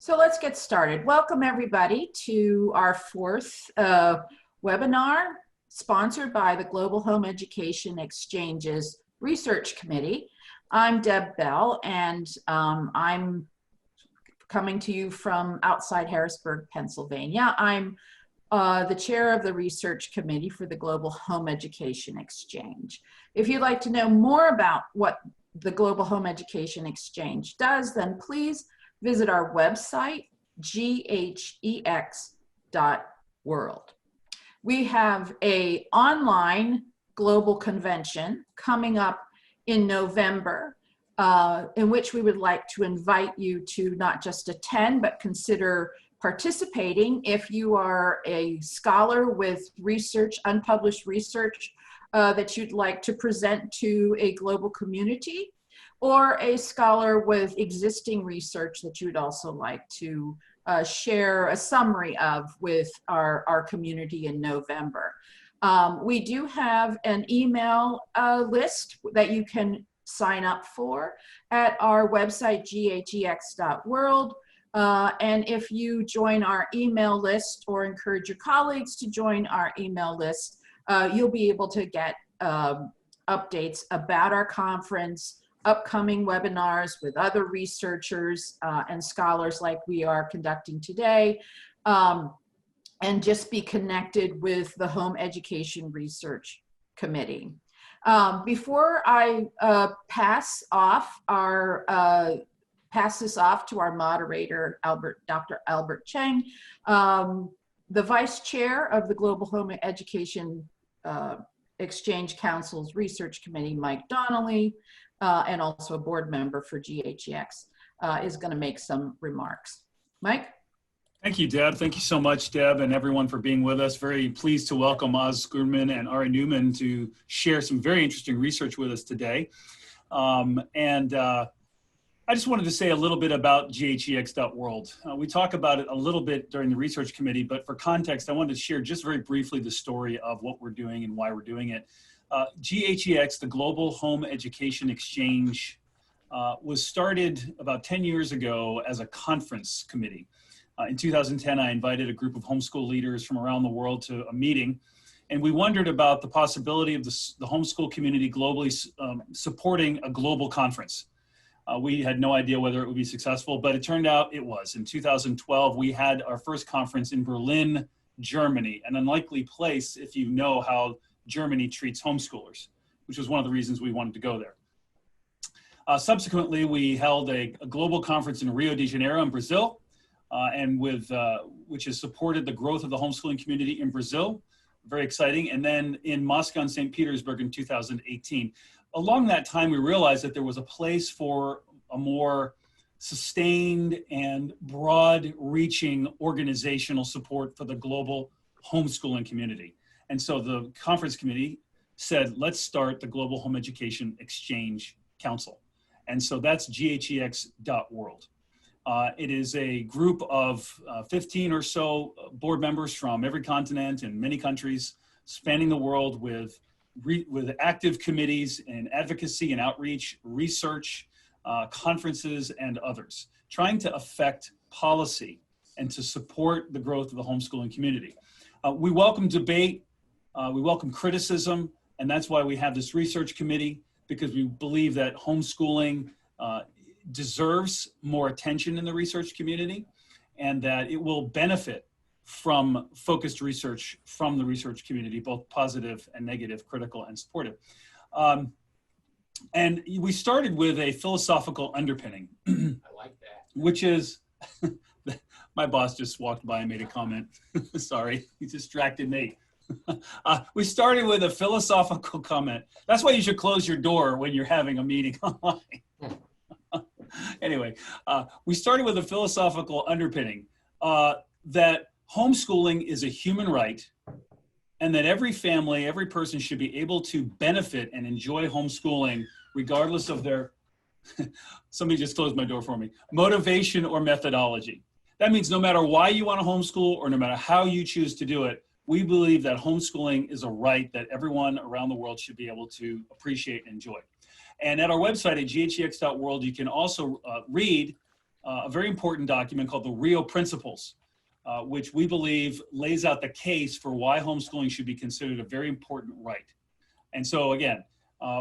So let's get started. Welcome everybody to our fourth webinar sponsored by the Global Home Education Exchanges Research Committee. I'm Deb Bell and I'm coming to you from outside Harrisburg, Pennsylvania. I'm the chair of the research committee for the Global Home Education Exchange. If you'd like to know more about what the Global Home Education Exchange does, then please visit our website, GHEX.world. We have an online global convention coming up in November, in which we would like to invite you to not just attend, but consider participating if you are a scholar with research, unpublished research that you'd like to present to a global community, or a scholar with existing research that you'd also like to share a summary of with our community in November. We do have an email list that you can sign up for at our website, ghex.world. And if you join our email list or encourage your colleagues to join our email list, you'll be able to get updates about our conference, upcoming webinars with other researchers and scholars like we are conducting today, and just be connected with the Home Education Research Committee. Before I pass this off to our moderator, Dr. Albert Cheng, the vice chair of the Global Home Education Exchange Council's Research Committee, Mike Donnelly, and also a board member for GHEX, is going to make some remarks. Mike? Thank you, Deb. Thank you so much, Deb, and everyone for being with us. Very pleased to welcome Guterman and Ari Neuman to share some very interesting research with us today. I just wanted to say a little bit about GHEX.world. We talk about it a little bit during the research committee, but for context, I wanted to share just very briefly the story of what we're doing and why we're doing it. GHEX, the Global Home Education Exchange, was started about 10 years ago as a conference committee. In 2010, I invited a group of homeschool leaders from around the world to a meeting, and we wondered about the possibility of the homeschool community globally supporting a global conference. We had no idea whether it would be successful, but it turned out it was. In 2012, we had our first conference in Berlin, Germany, an unlikely place if you know how Germany treats homeschoolers, which was one of the reasons we wanted to go there. Subsequently, we held a global conference in Rio de Janeiro in Brazil, which has supported the growth of the homeschooling community in Brazil. Very exciting. And then in Moscow and St. Petersburg in 2018. Along that time, we realized that there was a place for a more sustained and broad-reaching organizational support for the global homeschooling community. And so the conference committee said, let's start the Global Home Education Exchange Council. And so that's GHEX.world. It is a group of 15 or so board members from every continent and many countries spanning the world with active committees in advocacy and outreach, research, conferences, and others, trying to affect policy and to support the growth of the homeschooling community. We welcome debate, we welcome criticism, and that's why we have this research committee, because we believe that homeschooling deserves more attention in the research community, and that it will benefit from focused research from the research community, both positive and negative, critical and supportive. And we started with a philosophical underpinning. I like that. Which is, my boss just walked by and made a comment. Sorry, he distracted me. We started with a philosophical comment. That's why you should close your door when you're having a meeting online. Anyway, we started with a philosophical underpinning that homeschooling is a human right, and that every family, every person should be able to benefit and enjoy homeschooling regardless of their, somebody just closed my door for me, motivation or methodology. That means no matter why you want to homeschool or no matter how you choose to do it, we believe that homeschooling is a right that everyone around the world should be able to appreciate and enjoy. And at our website at GHEX.world, you can also read a very important document called the Rio Principles, which we believe lays out the case for why homeschooling should be considered a very important right. And so again,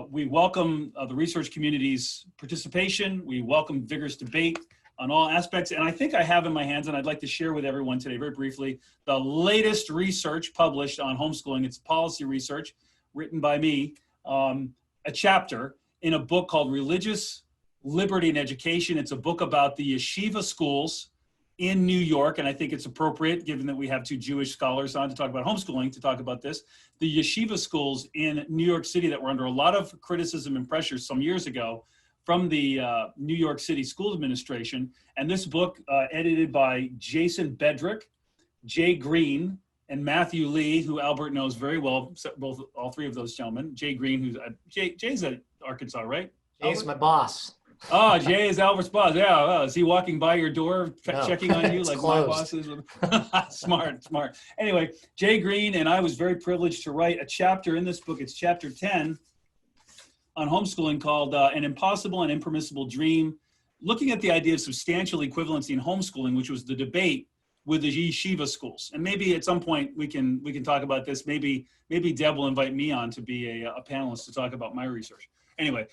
we welcome the research community's participation. We welcome vigorous debate on all aspects. And I think I have in my hands, and I'd like to share with everyone today very briefly, the latest research published on homeschooling. It's policy research written by me, a chapter in a book called Religious Liberty and Education. It's a book about the yeshiva schools in New York, and I think it's appropriate, given that we have two Jewish scholars on to talk about homeschooling, to talk about this. The yeshiva schools in New York City that were under a lot of criticism and pressure some years ago from the New York City School Administration. And this book, edited by Jason Bedrick, Jay Green, and Matthew Lee, who Albert knows very well, all three of those gentlemen. Jay Green, who's Jay's at Arkansas, right? Jay's my boss. Oh, Jay is Albert's boss. Yeah, well, is he walking by your door, No, checking on you like closed. my boss is? Smart. Anyway, Jay Green and I was very privileged to write a chapter in this book. It's chapter 10 on homeschooling called An Impossible and Impermissible Dream, looking at the idea of substantial equivalency in homeschooling, which was the debate with the yeshiva schools. And maybe at some point we can talk about this. Maybe Deb will invite me on to be a panelist to talk about my research. Anyway,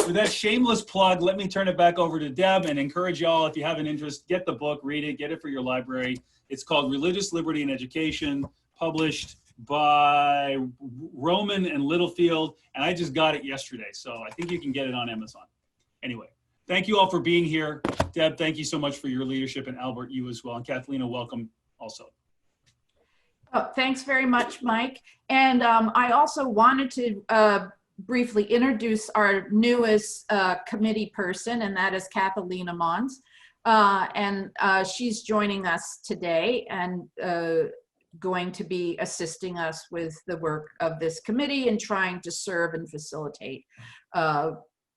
with that shameless plug, let me turn it back over to Deb and encourage y'all, if you have an interest, get the book, read it, get it for your library. It's called Religious Liberty and Education, published by Roman and Littlefield, and I just got it yesterday, so I think you can get it on Amazon. Anyway, thank you all for being here. Deb, thank you so much for your leadership, and Albert, you as well. And Kathlena, welcome also. Oh, thanks very much, Mike. And I also wanted to briefly introduce our newest committee person, and that is Kathlena Mons. And she's joining us today and going to be assisting us with the work of this committee and trying to serve and facilitate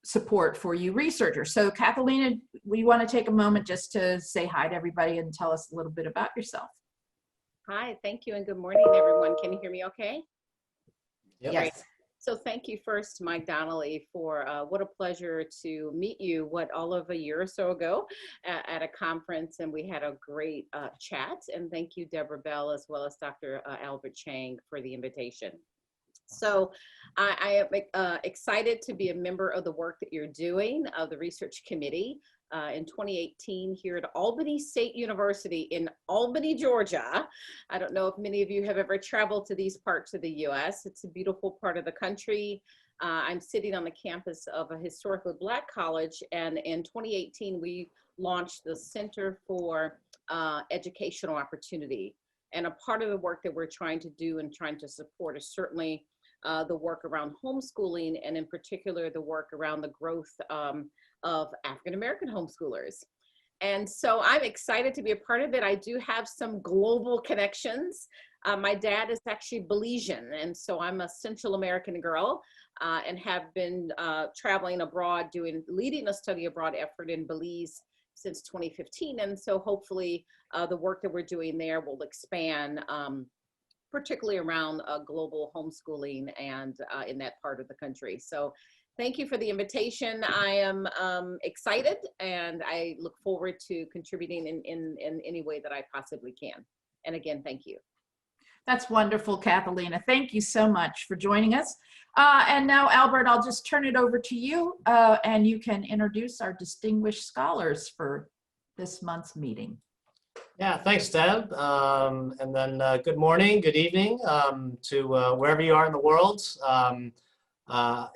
support for you researchers. So Kathlena, we want to take a moment just to say hi to everybody and tell us a little bit about yourself. Hi, thank you, and good morning, everyone. Can you hear me okay? Yep. Yes. So thank you first, Mike Donnelly, for what a pleasure to meet you, all of a year or so ago at a conference, and we had a great chat. And thank you, Deborah Bell, as well as Dr. Albert Chang for the invitation. So I am excited to be a member of the work that you're doing, of the research committee. In 2018 here at Albany State University in Albany, Georgia. I don't know if many of you have ever traveled to these parts of the US. It's a beautiful part of the country. I'm sitting on the campus of a historically Black college, and in 2018 we launched the Center for Educational Opportunity. And a part of the work that we're trying to do and trying to support is certainly the work around homeschooling, and in particular the work around the growth of African-American homeschoolers. And so I'm excited to be a part of it. I do have some global connections. My dad is actually Belizean, and so I'm a Central American girl and have been traveling abroad, leading a study abroad effort in Belize since 2015. And so hopefully the work that we're doing there will expand, particularly around global homeschooling and in that part of the country. So thank you for the invitation. I am excited, and I look forward to contributing in any way that I possibly can. And again, thank you. That's wonderful, Kathlena. Thank you so much for joining us. And now, Albert, I'll just turn it over to you, and you can introduce our distinguished scholars for this month's meeting. Yeah, thanks, Deb. And then good morning, good evening to wherever you are in the world.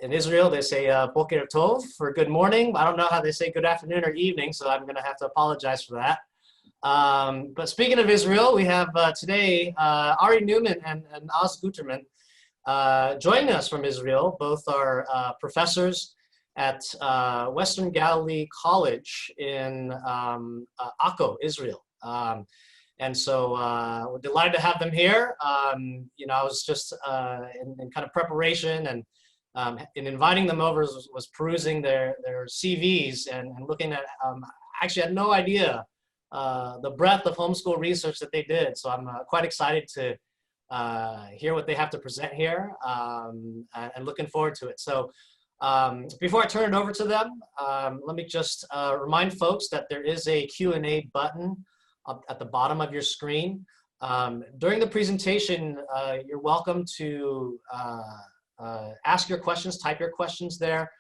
In Israel, they say Boker Tov for good morning. I don't know how they say good afternoon or evening, so I'm going to have to apologize for that. But speaking of Israel, we have today Ari Neuman and Oz Guterman joining us from Israel. Both are professors at Western Galilee College in Akko, Israel. And so we're delighted to have them here. You know, I was just in kind of preparation and in inviting them over was perusing their CVs and looking at, actually had no idea the breadth of homeschool research that they did. So I'm quite excited to hear what they have to present here and looking forward to it. So Before I turn it over to them, let me just remind folks that there is a Q&A button up at the bottom of your screen. During the presentation, you're welcome to ask your questions, type your questions there.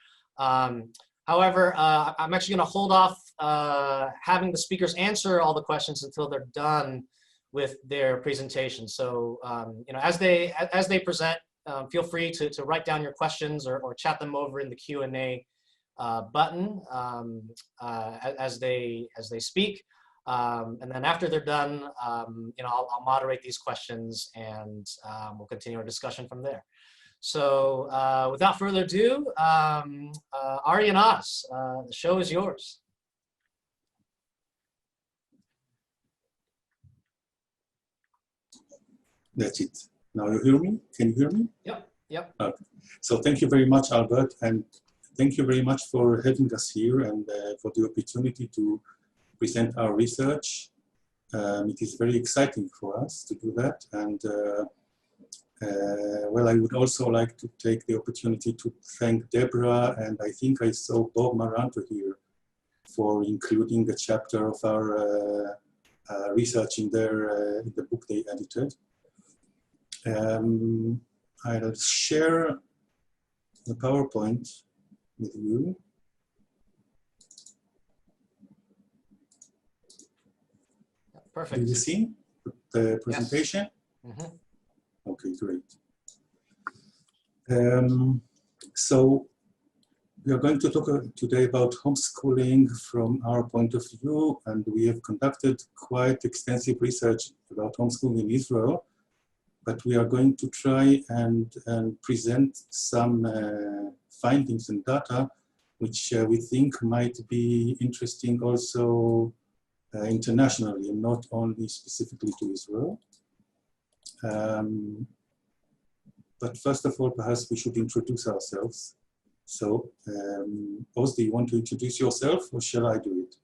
However, I'm actually going to hold off having the speakers answer all the questions until they're done with their presentation. So, you know, as they present, feel free to write down your questions or chat them over in the Q&A button as they speak. And then after they're done, you know, I'll moderate these questions and we'll continue our discussion from there. So without further ado, Ari and Oz, the show is yours. That's it. Now you hear me? Can you hear me? Yep, yep. Okay. So thank you very much, Albert, and thank you very much for having us here and for the opportunity to present our research. It is very exciting for us to do that. And well, I would also like to take the opportunity to thank Deborah, and I think I saw Bob Maranto here, for including a chapter of our research in the book they edited. I'll share the PowerPoint with you. Perfect. Do you see the presentation? Yes. Mm-hmm. Okay, great. So we are going to talk today about homeschooling from our point of view, and we have conducted quite extensive research about homeschooling in Israel, but we are going to try and present some findings and data which we think might be interesting also internationally and not only specifically to Israel. But first of all, perhaps we should introduce ourselves. So, Oz, do you want to introduce yourself or shall I do it?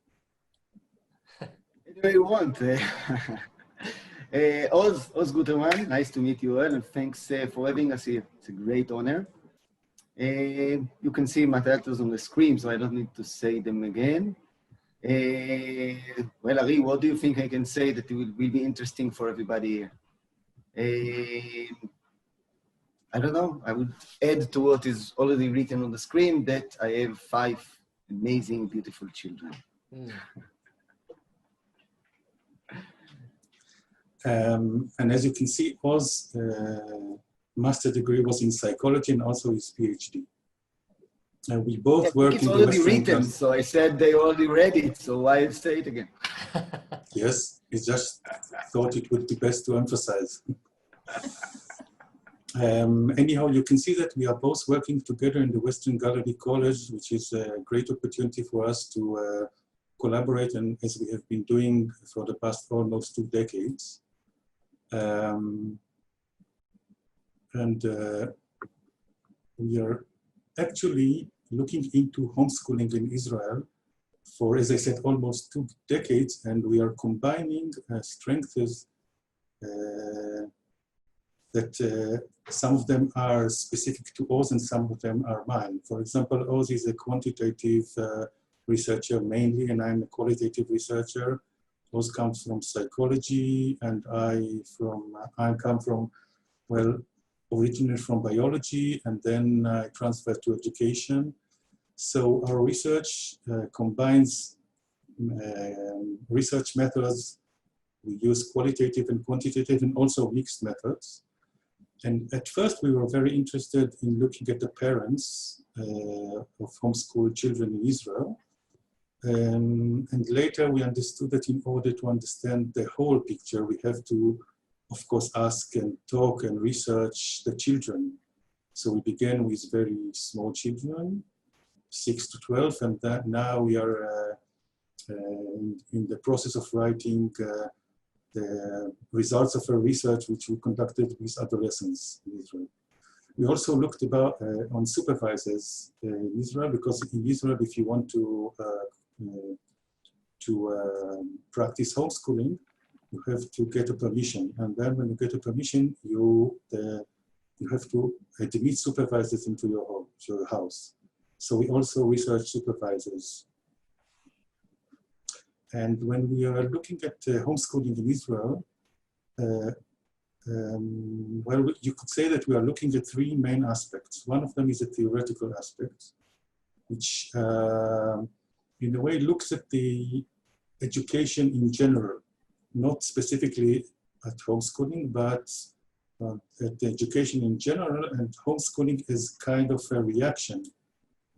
Whatever you want. Oz Guterman, nice to meet you all, and thanks for having us here. It's a great honor. You can see my titles on the screen, so I don't need to say them again. Well, Ari, what do you think I can say that will be interesting for everybody here? I don't know. I would add to what is already written on the screen that I have 5 amazing, beautiful children. Mm. And as you can see, Oz's master degree was in psychology and also his PhD. And we both work in the It's already Western written, country. so I said they already read it, so why say it again? Yes, he just thought it would be best to emphasize. Anyhow, you can see that we are both working together in the Western Galilee College, which is a great opportunity for us to collaborate, and as we have been doing for the past almost 2 decades. We are actually looking into homeschooling in Israel for, as I said, almost 2 decades, and we are combining strengths that some of them are specific to Oz and some of them are mine. For example, Oz is a quantitative researcher mainly, and I'm a qualitative researcher. Oz comes from psychology, and I come from, well, originally from biology, and then I transferred to education. So our research combines research methods. We use qualitative and quantitative and also mixed methods. And at first we were very interested in looking at the parents of homeschooled children in Israel. And later we understood that in order to understand the whole picture, we have to, of course, ask and talk and research the children. So we began with very small children, 6 to 12, and that now we are in the process of writing the results of a research which we conducted with adolescents in Israel. We also looked on supervisors in Israel, because in Israel, if you want to practice homeschooling, you have to get a permission, and then when you get a permission, you have to admit supervisors into your home, to your house. So we also research supervisors. And when we are looking at homeschooling in Israel, well, you could say that we are looking at three main aspects. One of them is a theoretical aspect, which in a way looks at the education in general, not specifically at homeschooling, but at the education in general, and homeschooling is kind of a reaction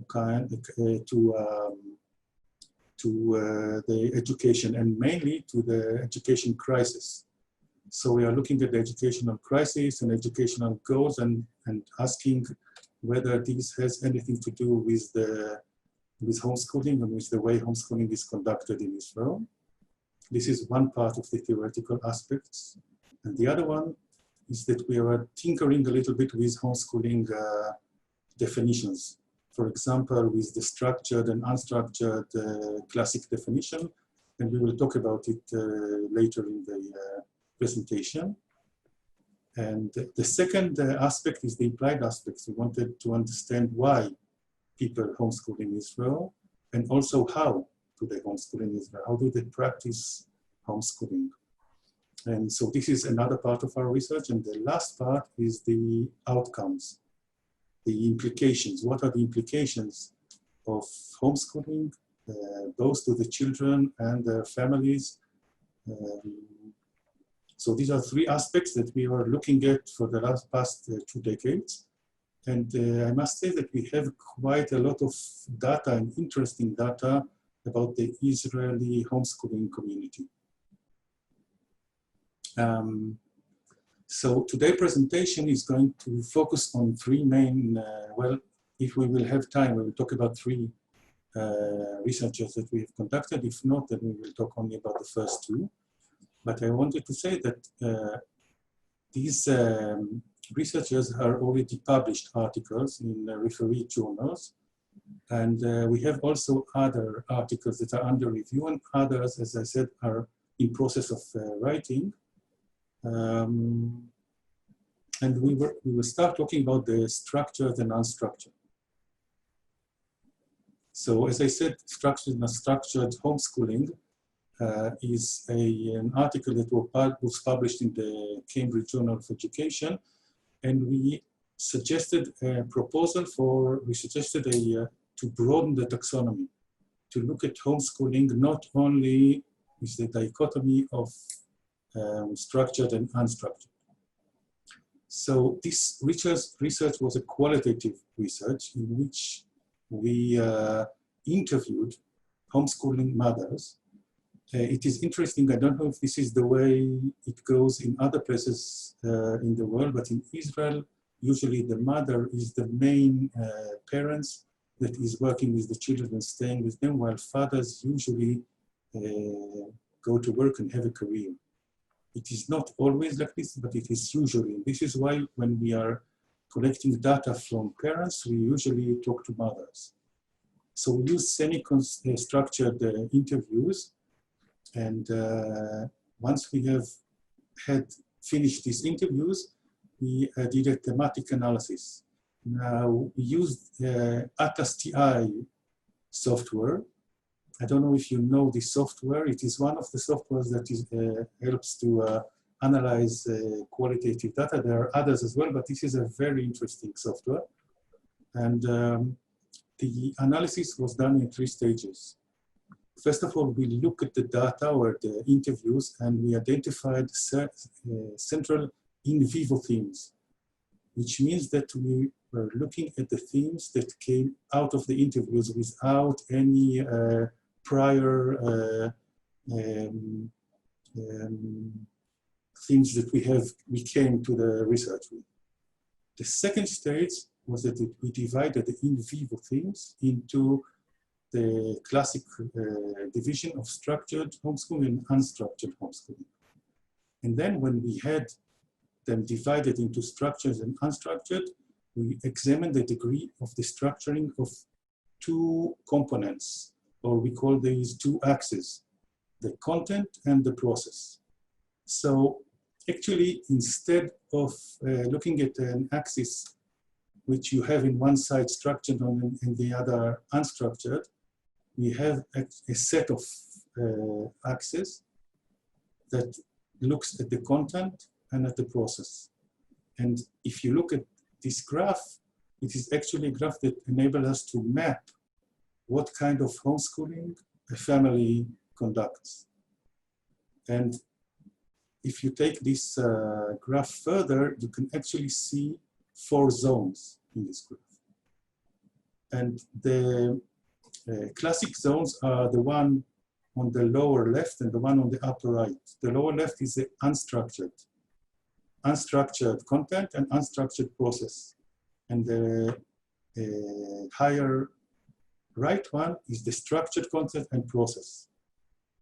to the education, and mainly to the education crisis. So we are looking at the educational crisis and educational goals, and asking whether this has anything to do with homeschooling and with the way homeschooling is conducted in Israel. This is one part of the theoretical aspects. And the other one is that we are tinkering a little bit with homeschooling definitions. For example, with the structured and unstructured classic definition, and we will talk about it later in the presentation. And the second aspect is the implied aspects. We wanted to understand why people homeschool in Israel, and also how do they homeschool in Israel? How do they practice homeschooling? And so this is another part of our research. And the last part is the outcomes, the implications. What are the implications of homeschooling, both to the children and their families? So these are three aspects that we are looking at for the past 2 decades. And I must say that we have quite a lot of data and interesting data about the Israeli homeschooling community. So today's presentation is going to focus on three main, well, if we will have time, we will talk about three researches that we have conducted. If not, then we will talk only about the first two. But I wanted to say that these researchers are already published articles in referee journals. And we have also other articles that are under review, and others, as I said, are in process of writing. And we will start talking about the structured and unstructured. So as I said, structured and unstructured homeschooling is an article that was published in the Cambridge Journal of Education. And we suggested a proposal to broaden the taxonomy, to look at homeschooling not only with the dichotomy of structured and unstructured. So this research was a qualitative research in which we interviewed homeschooling mothers. It is interesting, I don't know if this is the way it goes in other places in the world, but in Israel, usually the mother is the main parents that is working with the children and staying with them, while fathers usually go to work and have a career. It is not always like this, but it is usually. And this is why when we are collecting data from parents, we usually talk to mothers. So we use semi-structured interviews. And once we have finished these interviews, we did a thematic analysis. Now, we used Atlas TI software. I don't know if you know this software. It is one of the softwares that helps to analyze qualitative data. There are others as well, but this is a very interesting software. And the analysis was done in 3 stages. First of all, we look at the data or the interviews, and we identified central in vivo themes, which means that we were looking at the themes that came out of the interviews without any prior themes that we came to the research with. The second stage was that we divided the in vivo themes into the classic division of structured homeschooling and unstructured homeschooling. And then when we had them divided into structured and unstructured, we examined the degree of the structuring of 2 components, or we call these 2 axes, the content and the process. So actually, instead of looking at an axis which you have in one side structured and in the other unstructured, we have a set of axes that looks at the content and at the process. And if you look at this graph, it is actually a graph that enables us to map what kind of homeschooling a family conducts. And if you take this graph further, you can actually see 4 zones in this graph. And the classic zones are the one on the lower left and the one on the upper right. The lower left is the unstructured content and unstructured process. And the higher right one is the structured content and process.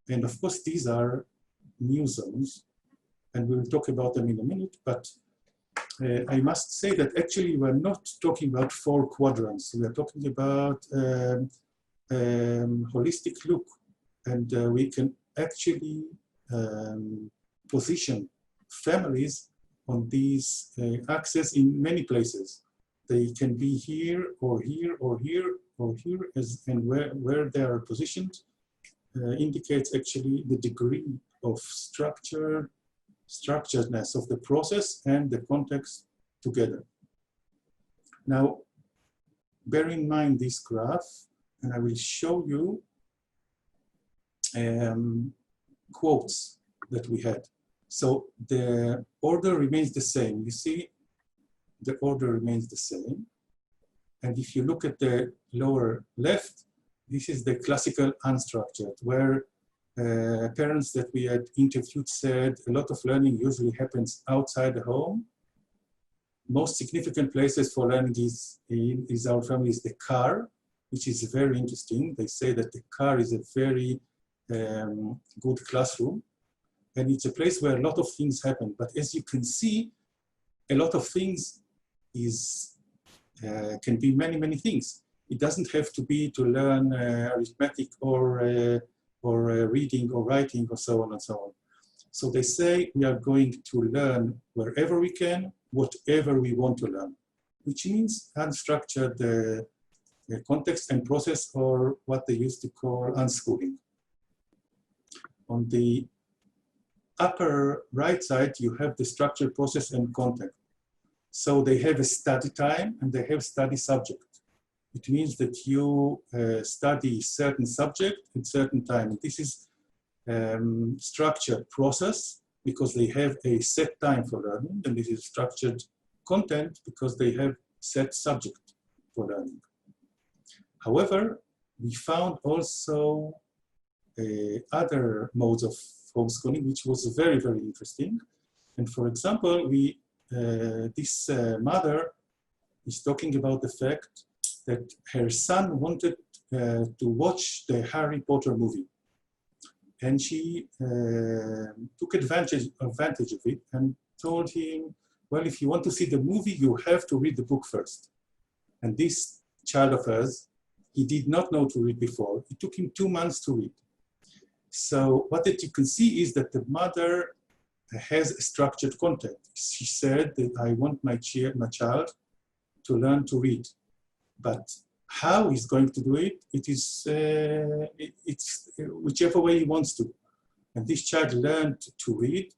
And of course, these are new zones, and we will talk about them in a minute, but I must say that actually we're not talking about 4 quadrants. We are talking about holistic look, and we can actually position families on these axes in many places. They can be here or here or here or here, and where they are positioned indicates actually the degree of structuredness of the process and the context together. Now, bear in mind this graph, and I will show you quotes that we had. So the order remains the same. You see, the order remains the same. And if you look at the lower left, this is the classical unstructured, where parents that we had interviewed said a lot of learning usually happens outside the home. Most significant places for learning is our family is the car, which is very interesting. They say that the car is a very good classroom, and it's a place where a lot of things happen. But as you can see, a lot of things can be many things. It doesn't have to be to learn arithmetic or reading or writing or so on and so on. So they say we are going to learn wherever we can, whatever we want to learn, which means unstructured context and process, or what they used to call unschooling. On the upper right side, you have the structured process and content. So they have a study time and they have study subject. It means that you study certain subject at certain time. This is structured process because they have a set time for learning, and this is structured content because they have set subject for learning. However, we found also other modes of homeschooling, which was very interesting. And for example, this mother is talking about the fact that her son wanted to watch the Harry Potter movie. And she took advantage of it and told him, well, if you want to see the movie, you have to read the book first. And this child of hers, he did not know to read before. It took him 2 months to read. So what that you can see is that the mother has a structured content. She said that I want my child to learn to read, but how he's going to do it, it's whichever way he wants to. And this child learned to read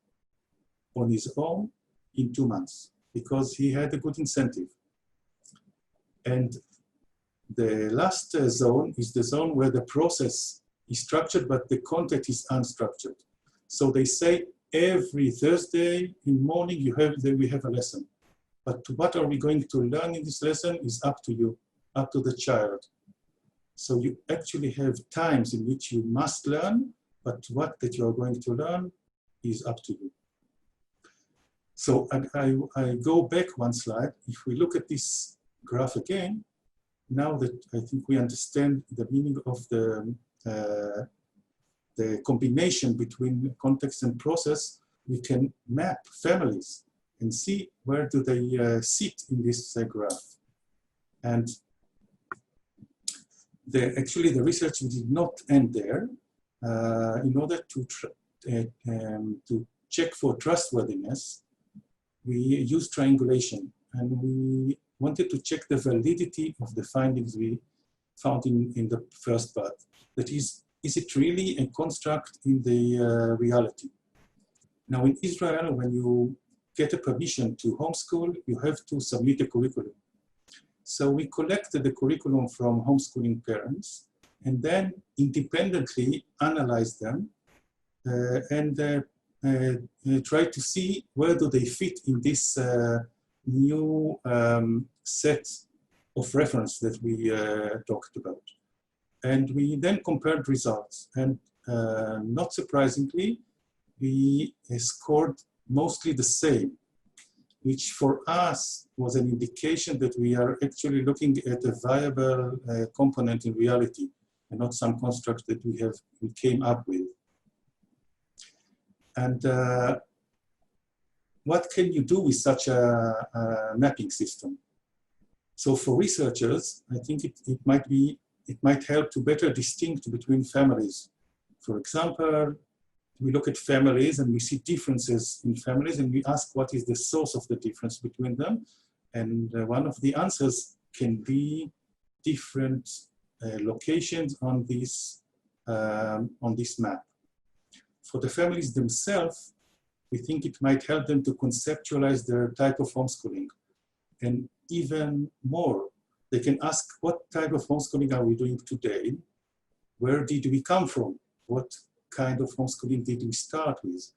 on his own in 2 months because he had a good incentive. And the last zone is the zone where the process is structured, but the content is unstructured. So they say every Thursday in morning we have a lesson. But what are we going to learn in this lesson is up to you, up to the child. So you actually have times in which you must learn, but what that you are going to learn is up to you. So I go back one slide. If we look at this graph again, now that I think we understand the meaning of the combination between context and process, we can map families and see where do they sit in this graph. And actually the research did not end there. In order to check for trustworthiness, we use triangulation, and wanted to check the validity of the findings we found in the first part. That is it really a construct in the reality? Now in Israel, when you get a permission to homeschool, you have to submit a curriculum. So we collected the curriculum from homeschooling parents and then independently analyzed them and try to see where do they fit in this new set of reference that we talked about. And we then compared results. And not surprisingly, we scored mostly the same, which for us was an indication that we are actually looking at a viable component in reality and not some construct that we came up with. And what can you do with such a mapping system? So for researchers, I think it might help to better distinguish between families. For example, we look at families and we see differences in families and we ask what is the source of the difference between them. And one of the answers can be different locations on this map. For the families themselves, we think it might help them to conceptualize their type of homeschooling. And even more, they can ask, what type of homeschooling are we doing today? Where did we come from? What kind of homeschooling did we start with?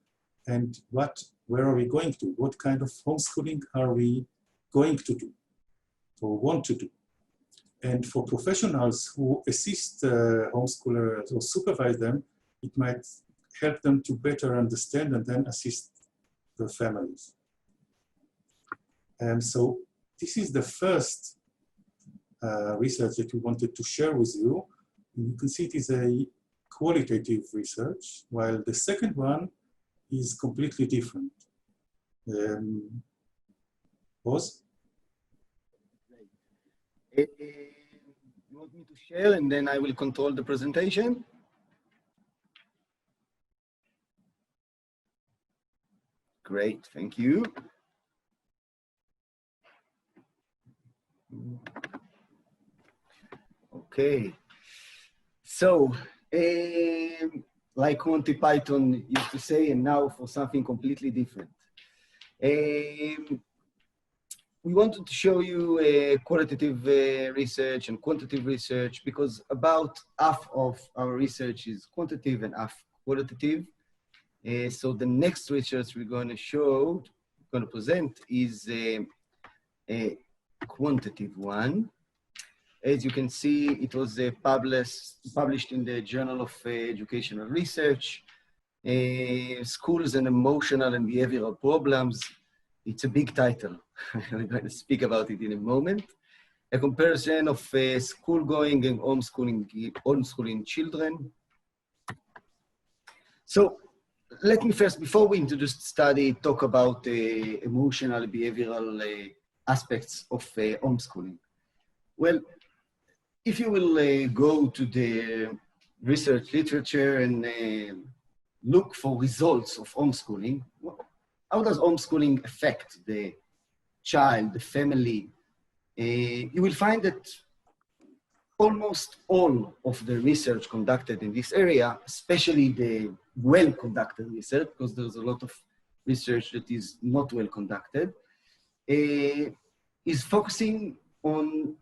And where are we going to? What kind of homeschooling are we going to do or want to do? And for professionals who assist homeschoolers or supervise them, it might help them to better understand and then assist the families. And so this is the first research that we wanted to share with you. And you can see it is a qualitative research, while the second one is completely different. Boz? You want me to share and then I will control the presentation? Great, thank you. Okay, so like Monty Python used to say, and now for something completely different. We wanted to show you qualitative research and quantitative research because about half of our research is quantitative and half qualitative. So the next research we're going to present is a quantitative one. As you can see, it was published in the Journal of Educational Research, Schools and Emotional and Behavioral Problems. It's a big title. We're going to speak about it in a moment. A comparison of school-going and homeschooling children. So let me first, before we introduce the study, talk about the emotional behavioral aspects of homeschooling. Well, if you will go to the research literature and look for results of homeschooling, how does homeschooling affect the child, the family? You will find that almost all of the research conducted in this area, especially the well-conducted research, because there's a lot of research that is not well conducted, is focusing on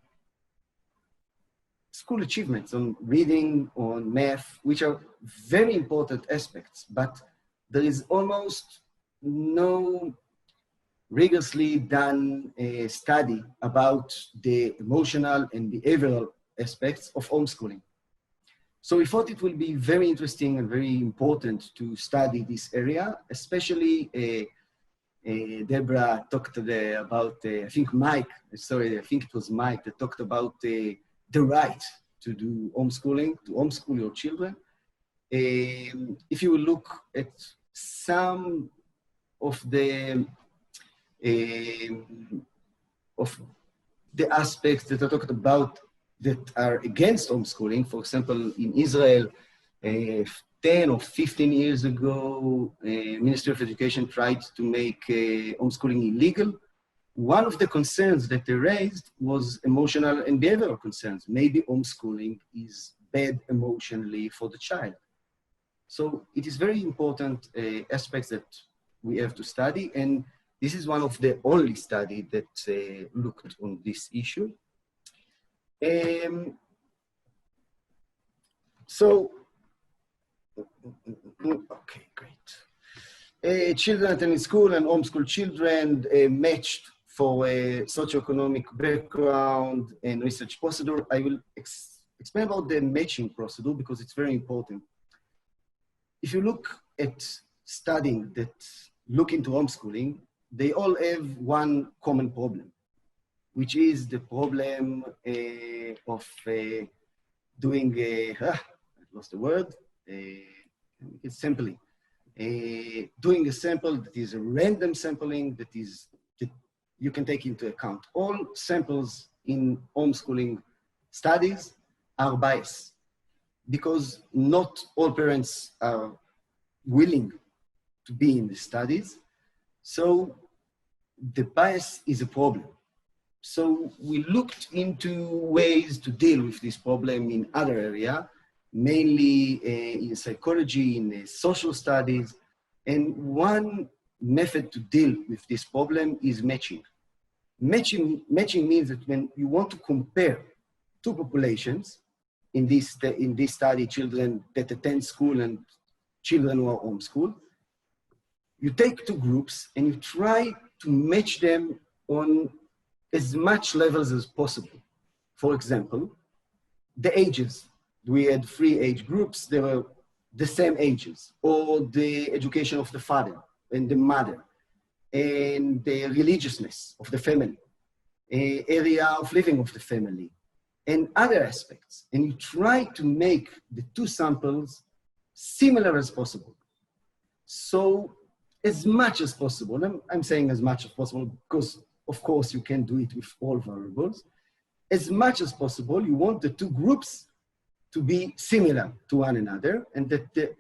school achievements, on reading, on math, which are very important aspects, but there is almost no rigorously done study about the emotional and behavioral aspects of homeschooling. So we thought it will be very interesting and very important to study this area, especially Deborah talked about, I think it was Mike that talked about the right to do homeschooling, to homeschool your children. If you look at some of the aspects that I talked about that are against homeschooling, for example, in Israel, 10 or 15 years ago, Ministry of Education tried to make homeschooling illegal. one of the concerns that they raised was emotional and behavioral concerns. Maybe homeschooling is bad emotionally for the child. So it is very important aspects that we have to study, and this is one of the only study that looked on this issue. Okay, great. Children attending school and homeschool children matched for a socioeconomic background and research procedure. I will explain about the matching procedure because it's very important. If you look at studying that look into homeschooling, they all have one common problem, which is the problem of doing, I lost the word, it's sampling. Doing a sample that is a random sampling that you can take into account. All samples in homeschooling studies are biased because not all parents are willing to be in the studies. So the bias is a problem. So we looked into ways to deal with this problem in other areas, mainly in psychology, in social studies. And one method to deal with this problem is matching. Matching means that when you want to compare two populations, in this study, children that attend school and children who are homeschooled, you take two groups and you try to match them on as much levels as possible. For example, the ages. We had 3 age groups, they were the same ages, or the education of the father and the mother, and the religiousness of the family, area of living of the family, and other aspects. And you try to make the two samples similar as possible. So as much as possible, I'm saying as much as possible because of course you can do it with all variables. As much as possible, you want the two groups to be similar to one another, and that the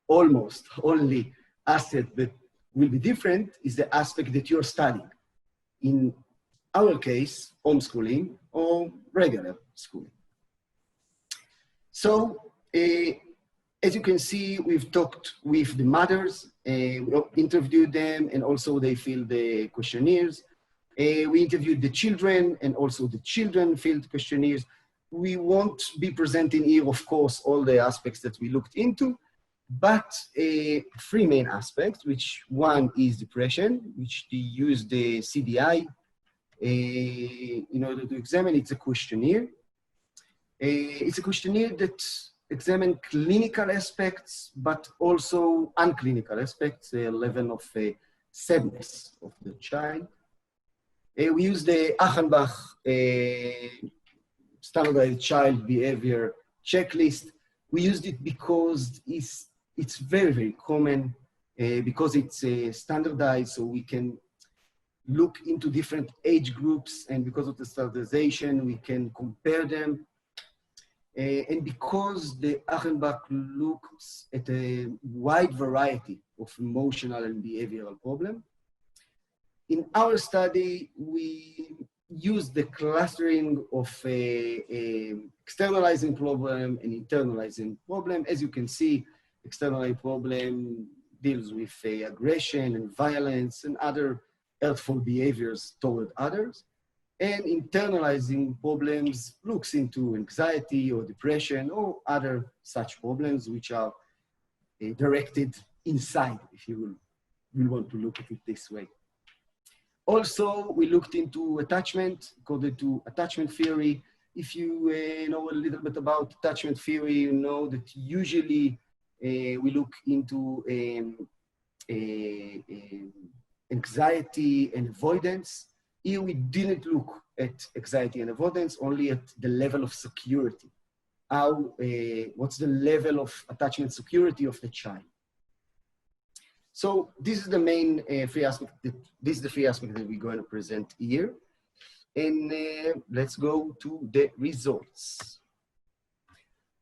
almost only aspect that will be different is the aspect that you're studying. In our case, homeschooling or regular schooling. So, as you can see, we've talked with the mothers, we interviewed them, and also they filled the questionnaires. We interviewed the children, and also the children filled questionnaires. We won't be presenting here, of course, all the aspects that we looked into, but 3 main aspects, which one is depression, which they use the CDI in order to examine. It's a questionnaire. It's a questionnaire that examines clinical aspects, but also unclinical aspects, a level of sadness of the child. We use the Achenbach standardized child behavior checklist. We used it because it's very, very common, because it's standardized, so we can look into different age groups, and because of the standardization, we can compare them. And because the Achenbach looks at a wide variety of emotional and behavioral problems, in our study, we use the clustering of externalizing problem and internalizing problem. As you can see, externalizing problem deals with aggression and violence and other hurtful behaviors toward others. And internalizing problems looks into anxiety or depression or other such problems which are directed inside, if you will want to look at it this way. Also, we looked into attachment, according to attachment theory. If you know a little bit about attachment theory, you know that usually we look into anxiety and avoidance. Here we didn't look at anxiety and avoidance, only at the level of security. What's the level of attachment security of the child? So this is the main 3 aspects. This is the 3 aspects that we're going to present here. And let's go to the results.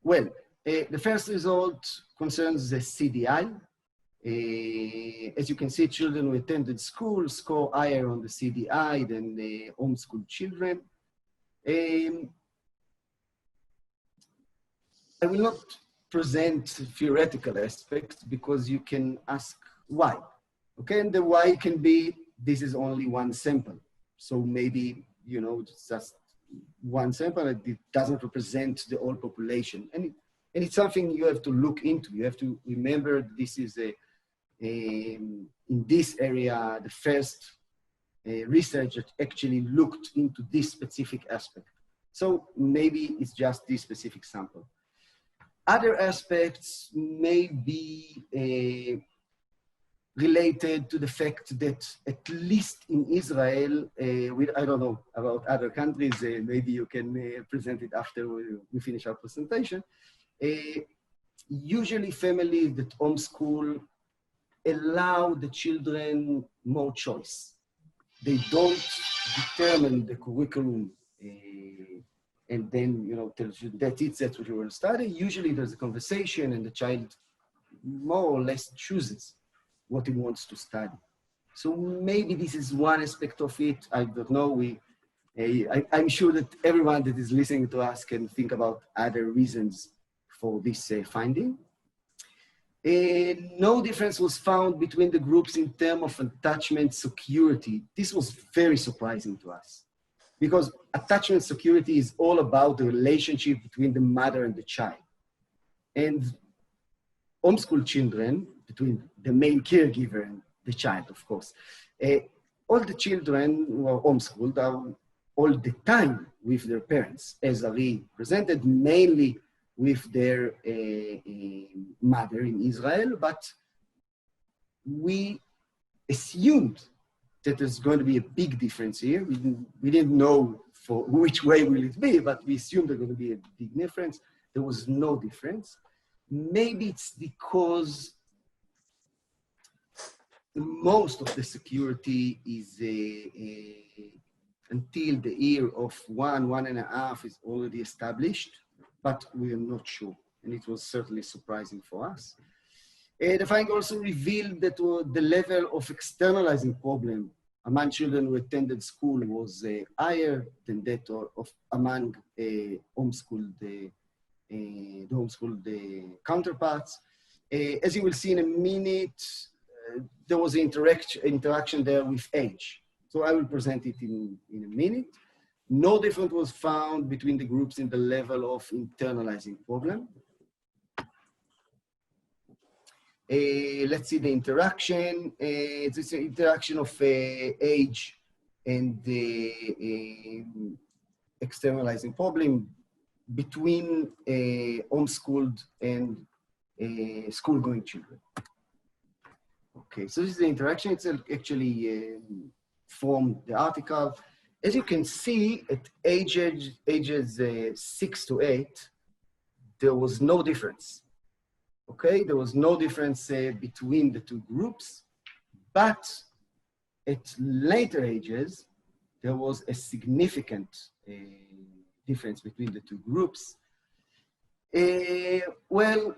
Well, the first result concerns the CDI. As you can see, children who attended school score higher on the CDI than the homeschool children. I will not present theoretical aspects because you can ask why. Okay, and the why can be, this is only one sample. So maybe, you know, it's just one sample, it doesn't represent the whole population. And it's something you have to look into. You have to remember this is in this area, the first research that actually looked into this specific aspect. So maybe it's just this specific sample. Other aspects may be related to the fact that at least in Israel, I don't know about other countries, maybe you can present it after we finish our presentation. Usually families that homeschool allow the children more choice. They don't determine the curriculum and then, you know, tells you that's what you want to study. Usually there's a conversation and the child more or less chooses what he wants to study. So maybe this is one aspect of it. I don't know. I'm sure that everyone that is listening to us can think about other reasons for this finding. No difference was found between the groups in terms of attachment security. This was very surprising to us because attachment security is all about the relationship between the mother and the child. And homeschool children, between the main caregiver and the child, of course, all the children who are homeschooled are all the time with their parents, as Ari presented, mainly with their mother in Israel, but we assumed that there's going to be a big difference here. We didn't know for which way will it be, but we assumed there's going to be a big difference. There was no difference. Maybe it's because most of the security is until the year of 1.5 is already established, but we are not sure. And it was certainly surprising for us. The finding also revealed that the level of externalizing problem among children who attended school was higher than that of among homeschooled counterparts. As you will see in a minute, there was an interaction there with age. So I will present it in a minute. No difference was found between the groups in the level of internalizing problem. Let's see the interaction. It's an interaction of age and the externalizing problem between homeschooled and school-going children. Okay, so this is the interaction. It's actually from the article. As you can see, at ages 6 to 8, there was no difference. Okay, there was no difference between the two groups, but at later ages, there was a significant difference between the two groups. Well,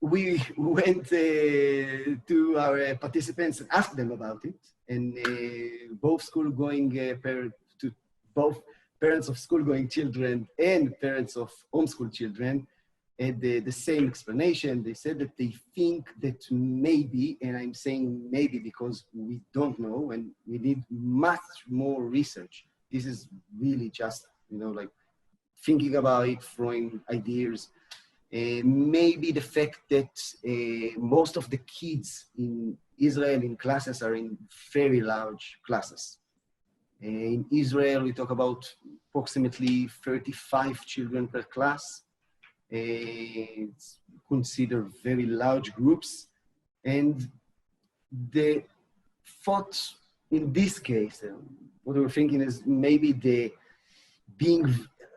we went to our participants and asked them about it, and both parents of school-going children and parents of homeschool children had the same explanation. They said that they think that maybe, and I'm saying maybe because we don't know and we need much more research. This is really just, you know, like thinking about it, throwing ideas. Maybe the fact that most of the kids in Israel in classes are in very large classes. In Israel, we talk about approximately 35 children per class. It's considered very large groups. And the thought in this case, what we're thinking is maybe the being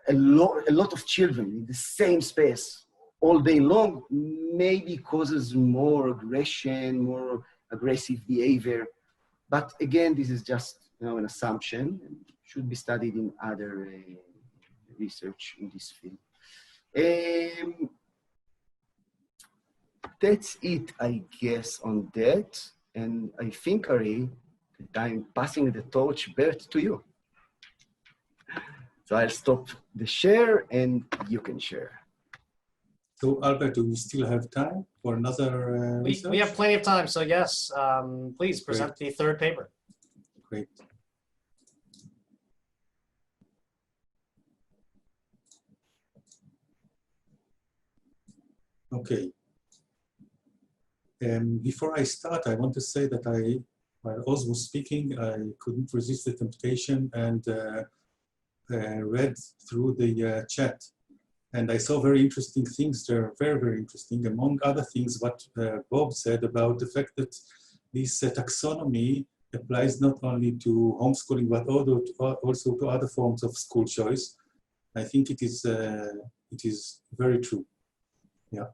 a lot of children in the same space all day long maybe causes more aggression, more aggressive behavior. But again, this is just, you know, an assumption and should be studied in other research in this field. that's it, I guess, on that. And I think, Ari, that I'm passing the torch back to you. So I'll stop the share and you can share. So Albert, do we still have time for another research? We have plenty of time, so yes, please present the third paper. Great. Okay. Before I start, I want to say that while Oz was speaking, I couldn't resist the temptation and read through the chat. And I saw very interesting things there, very, very interesting. Among other things, what Bob said about the fact that this taxonomy applies not only to homeschooling, but also to other forms of school choice. I think it is very true. Yeah.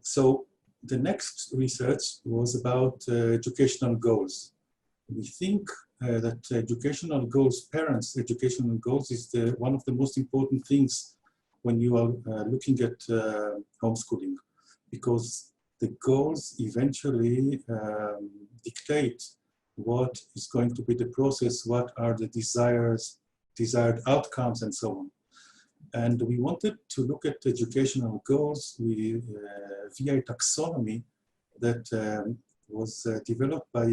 So the next research was about educational goals. We think that educational goals, parents' educational goals, is one of the most important things when you are looking at homeschooling, because the goals eventually dictate what is going to be the process, what are the desired outcomes, and so on. And we wanted to look at educational goals via a taxonomy that was developed by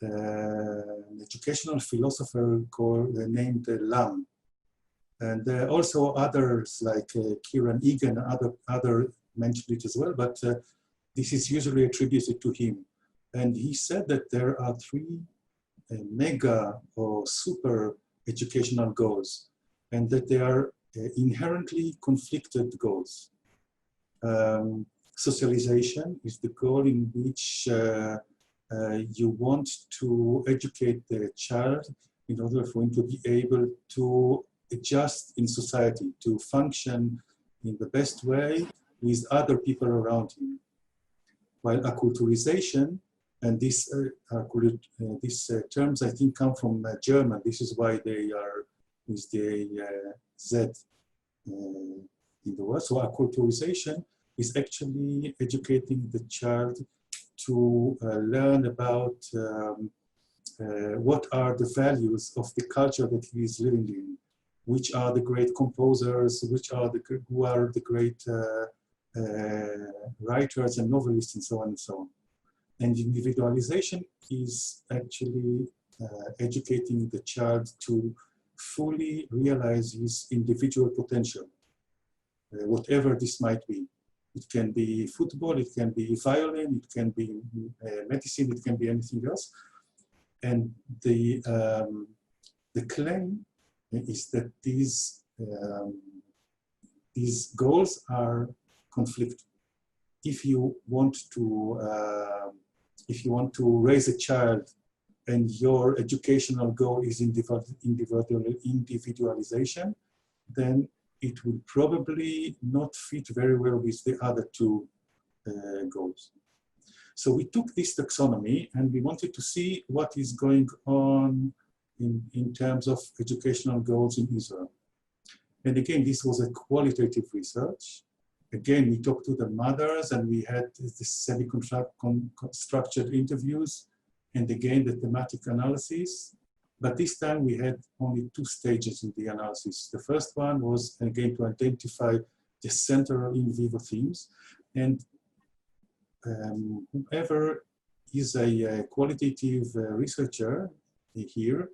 an educational philosopher named Lam. And also others like Kieran Egan and other mentioned it as well, but this is usually attributed to him. And he said that there are three mega or super educational goals, and that they are inherently conflicted goals. Socialization is the goal in which you want to educate the child in order for him to be able to adjust in society, to function in the best way with other people around him. While acculturization, and these terms I think come from German, this is why they are with the Z in the word. So acculturization is actually educating the child to learn about what are the values of the culture that he is living in, which are the great composers, who are the great writers and novelists, and so on and so on. And individualization is actually educating the child to fully realize his individual potential, whatever this might be. It can be football, it can be violin, it can be medicine, it can be anything else. And the claim is that these goals are conflicting. If you want to raise a child and your educational goal is individualization, then it will probably not fit very well with the other two goals. So we took this taxonomy and we wanted to see what is going on in terms of educational goals in Israel. And again, this was a qualitative research. Again, we talked to the mothers and we had the semi-structured interviews, and again, the thematic analysis. But this time we had only two stages in the analysis. The first one was, again, to identify the central in vivo themes. And whoever is a qualitative researcher here,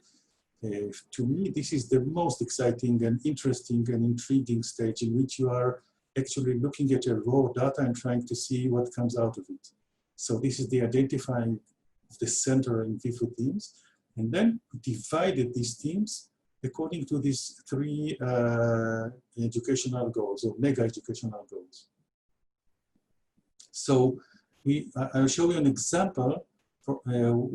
to me, this is the most exciting and interesting and intriguing stage in which you are actually looking at your raw data and trying to see what comes out of it. So this is the identifying of the center in vivo themes. And then divided these themes according to these three educational goals or mega educational goals. So I'll show you an example for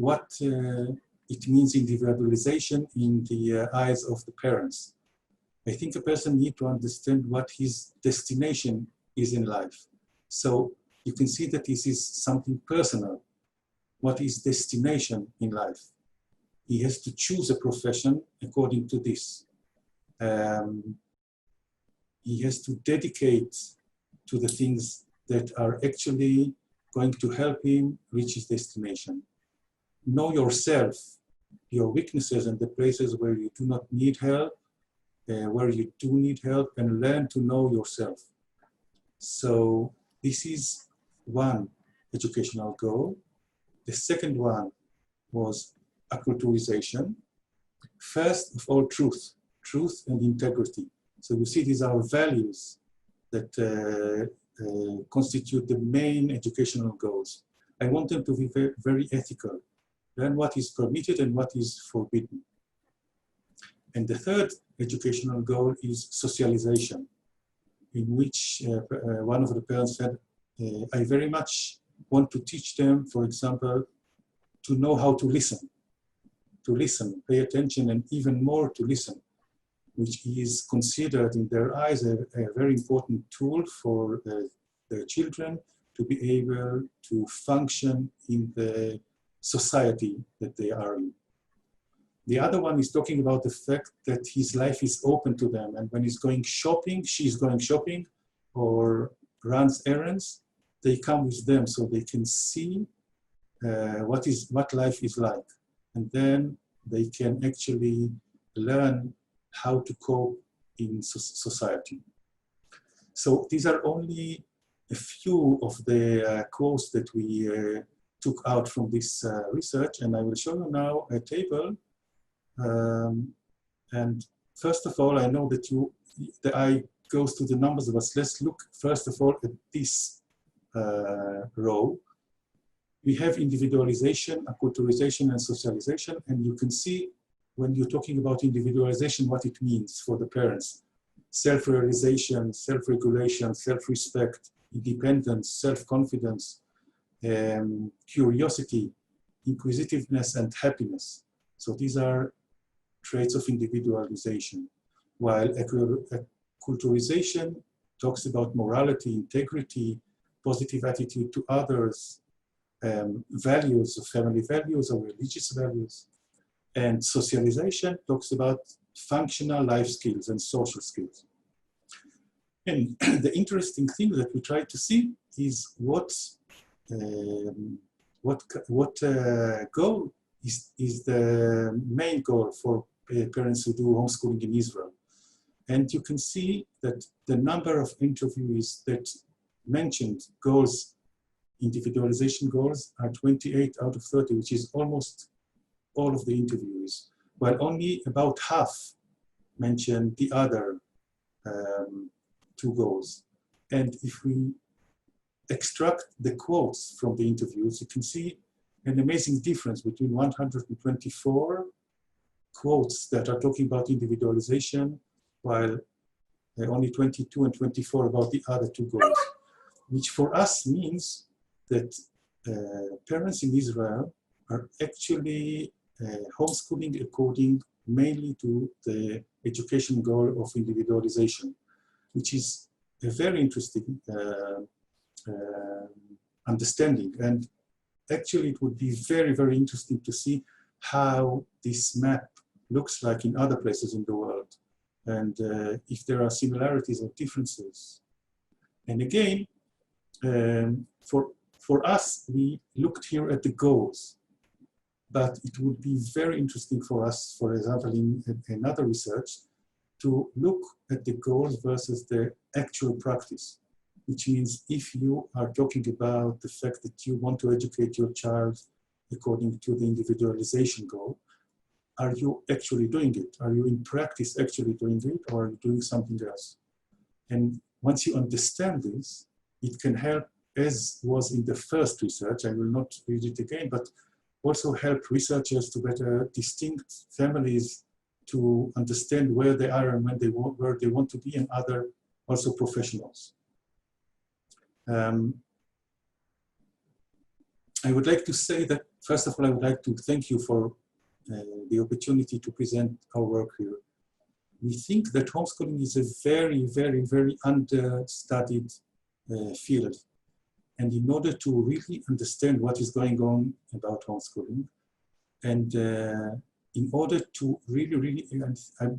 what it means individualization in the eyes of the parents. I think a person needs to understand what his destination is in life. So you can see that this is something personal. What is destination in life? He has to choose a profession according to this. He has to dedicate to the things that are actually going to help him reach his destination. Know yourself, your weaknesses and the places where you do not need help, where you do need help, and learn to know yourself. So this is one educational goal. The second one was acculturization. First of all, truth and integrity. So you see, these are values that constitute the main educational goals. I want them to be very, very ethical. Learn what is permitted and what is forbidden. And the third educational goal is socialization, in which one of the parents said, I very much want to teach them, for example, to know how to listen, pay attention, and even more to listen, which is considered in their eyes a very important tool for their children to be able to function in the society that they are in. The other one is talking about the fact that his life is open to them, and when he's going shopping, she's going shopping, or runs errands, they come with them so they can see what life is like, and then they can actually learn how to cope in society. So these are only a few of the quotes that we took out from this research, and I will show you now a table. And first of all, I know that the eye goes to the numbers, but let's look first of all at this row. We have individualization, acculturization, and socialization, and you can see when you're talking about individualization, what it means for the parents. Self-realization, self-regulation, self-respect, independence, self-confidence, curiosity, inquisitiveness, and happiness. So these are traits of individualization, while acculturization talks about morality, integrity, positive attitude to others, values, family values or religious values. And socialization talks about functional life skills and social skills. And the interesting thing that we try to see is what goal is the main goal for parents who do homeschooling in Israel. And you can see that the number of interviewees that mentioned goals, individualization goals, are 28 out of 30, which is almost all of the interviewees, while only about half mentioned the other two goals. And if we extract the quotes from the interviews, you can see an amazing difference between 124 quotes that are talking about individualization, while only 22 and 24 about the other two goals, which for us means that parents in Israel are actually homeschooling according mainly to the education goal of individualization, which is a very interesting understanding. And actually, it would be very, very interesting to see how this map looks like in other places in the world, and if there are similarities or differences. And again, for us, we looked here at the goals, but it would be very interesting for us, for example, in another research, to look at the goals versus the actual practice, which means if you are talking about the fact that you want to educate your child according to the individualization goal, are you actually doing it? Are you in practice actually doing it, or are you doing something else? And once you understand this, it can help, as was in the first research, I will not read it again, but also help researchers to better distinct families to understand where they are and where they want to be, and other also professionals. I would like to say that, first of all, I would like to thank you for the opportunity to present our work here. We think that homeschooling is a very, very, very understudied field. And in order to really understand what is going on about homeschooling, and in order to really,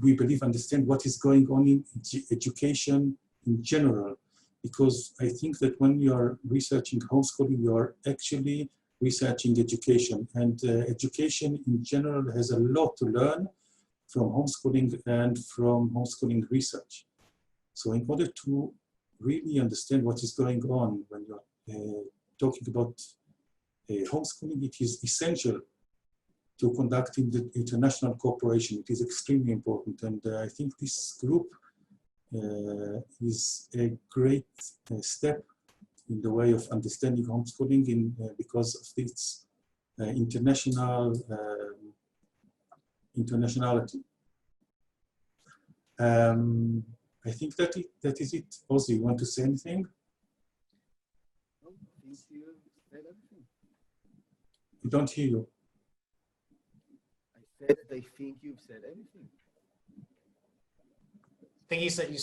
we believe, understand what is going on in education in general, because I think that when you are researching homeschooling, you are actually researching education, and education in general has a lot to learn from homeschooling and from homeschooling research. So in order to really understand what is going on when you're talking about homeschooling, it is essential to conduct in the international cooperation. It is extremely important, and I think this group is a great step in the way of understanding homeschooling because of its internationality. I think that is it. Ozzy, you want to say anything? No, I think you said everything. We don't hear you. I said I think you've said everything. I think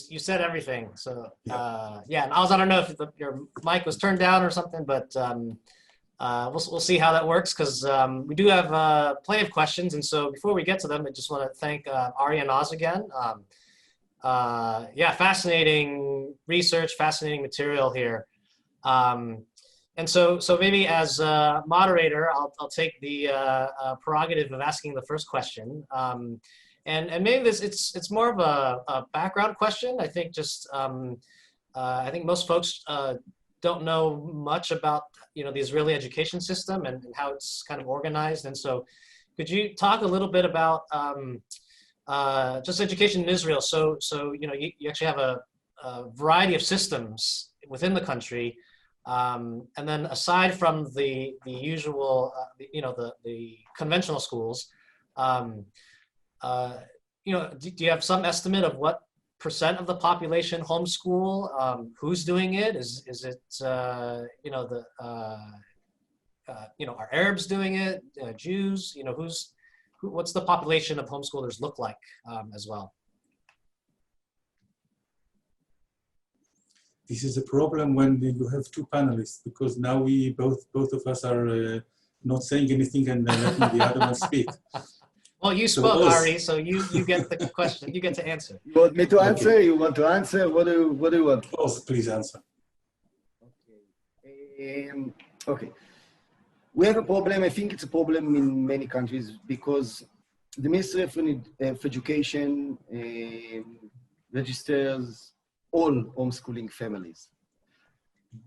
you said everything. So yeah, and I don't know if your mic was turned down or something, but we'll see how that works, because we do have plenty of questions. And so before we get to them, I just want to thank Ari and Oz again. Yeah, fascinating research, fascinating material here. And so maybe as moderator, I'll take the prerogative of asking the first question. And maybe it's more of a background question. I think just I think most folks don't know much about the Israeli education system and how it's kind of organized. And so, could you talk a little bit about just education in Israel? So you actually have a variety of systems within the country, and then aside from the usual the conventional schools. Do you have some estimate of what % of the population homeschool? Who's doing it? Is it are Arabs doing it? Jews? What's the population of homeschoolers look like as well? This is a problem when you have two panelists, because now we both of us are not saying anything and letting the other one speak. Well, you spoke, Ari, so you get the question. You get to answer. You want me to answer? Okay. You want to answer? What do you want? Please answer. Okay. Okay. We have a problem. I think it's a problem in many countries because the Ministry of Education registers all homeschooling families,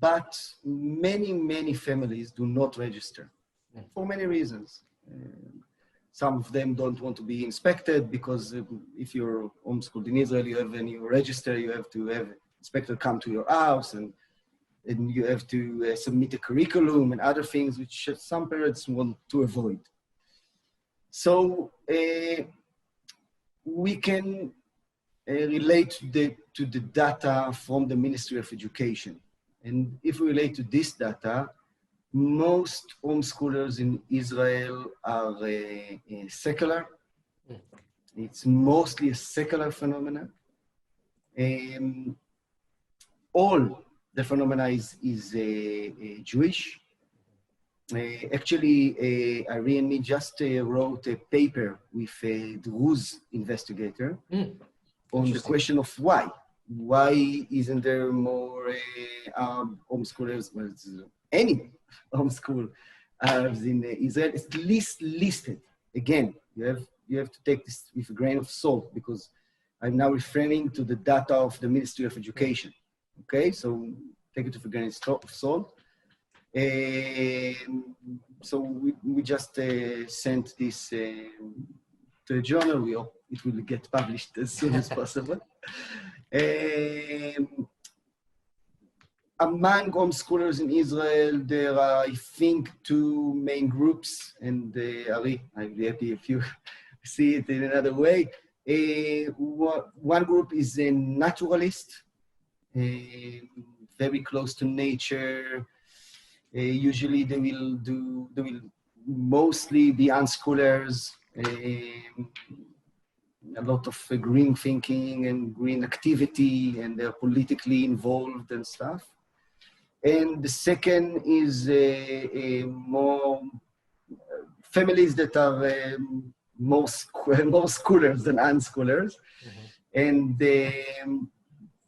but many families do not register for many reasons. Some of them don't want to be inspected because if you're homeschooled in Israel, when you register, you have to have inspector come to your house, and you have to submit a curriculum and other things which some parents want to avoid. So we can relate to the data from the Ministry of Education. And if we relate to this data, most homeschoolers in Israel are secular. It's mostly a secular phenomenon. All the phenomena is Jewish. Actually, Ari and me just wrote a paper with a Druze investigator on the question of why. Why isn't there more homeschoolers? Well, any homeschool in Israel? It's listed. Again, you have to take this with a grain of salt because I'm now referring to the data of the Ministry of Education. Okay, so take it with a grain of salt. So we just sent this to a journal. We hope it will get published as soon as possible. Among homeschoolers in Israel, there are, I think, two main groups, and Ari, I'll be happy if you see it in another way. One group is a naturalist, very close to nature. Usually they will mostly be unschoolers, a lot of green thinking and green activity, and they're politically involved and stuff. And the second is more families that are more schoolers than unschoolers. And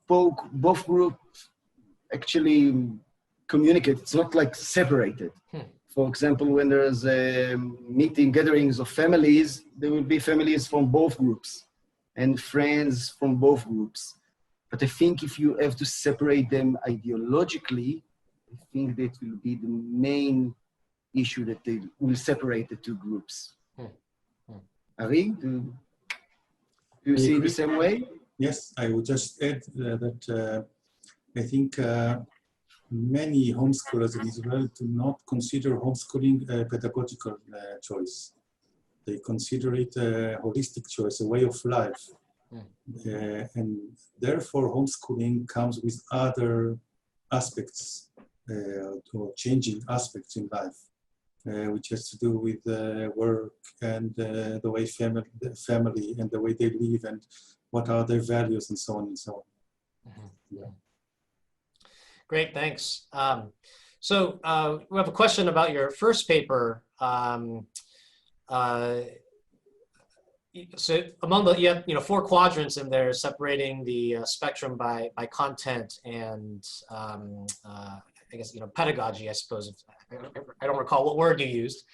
both groups actually communicate. It's not like separated. For example, when there's gatherings of families, there will be families from both groups and friends from both groups. But I think if you have to separate them ideologically, I think that will be the main issue, that they will separate the two groups. Ari, do you see it the same way? Yes, I would just add that I think many homeschoolers in Israel do not consider homeschooling a pedagogical choice. They consider it a holistic choice, a way of life. And therefore, homeschooling comes with other aspects or changing aspects in life, which has to do with work and the way family and the way they live and what are their values and so on and so on. Yeah. Great, thanks. So we have a question about your first paper. So among the, you have 4 quadrants in there, separating the spectrum by content and I guess pedagogy, I suppose. I don't recall what word you used.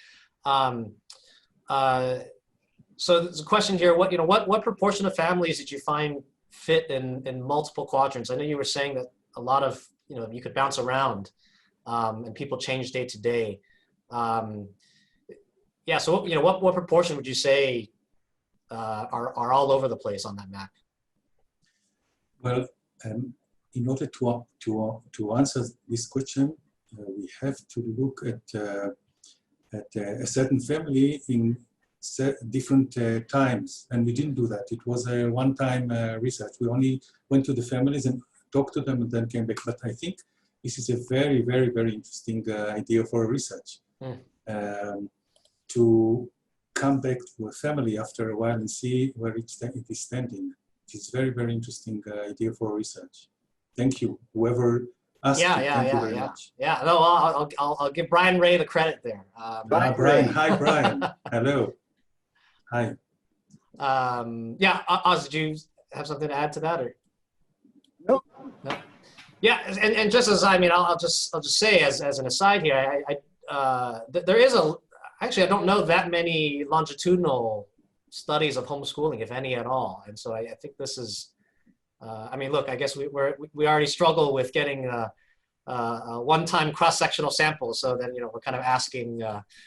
So there's a question here. What proportion of families did you find fit in multiple quadrants? I know you were saying that a lot of you could bounce around and people change day to day. Yeah. So what proportion would you say are all over the place on that map? Well, in order to answer this question, we have to look at a certain family in different times, and we didn't do that. It was a one-time research. We only went to the families and talked to them and then came back. But I think this is a very, very, very interesting idea for research. To come back to a family after a while and see where it is standing. It's very, very interesting idea for research. Thank you, whoever asked you. Thank you very much. Yeah, no, I'll give Brian Ray the credit there. Brian. Hi, Brian. Hello. Hi. Yeah, Oz, did you have something to add to that, or? No. Yeah, and just as I'll just say as an aside here, there is actually I don't know that many longitudinal studies of homeschooling, if any at all, and so I think this is. Look, I guess we already struggle with getting a one-time cross-sectional sample, so that we're kind of asking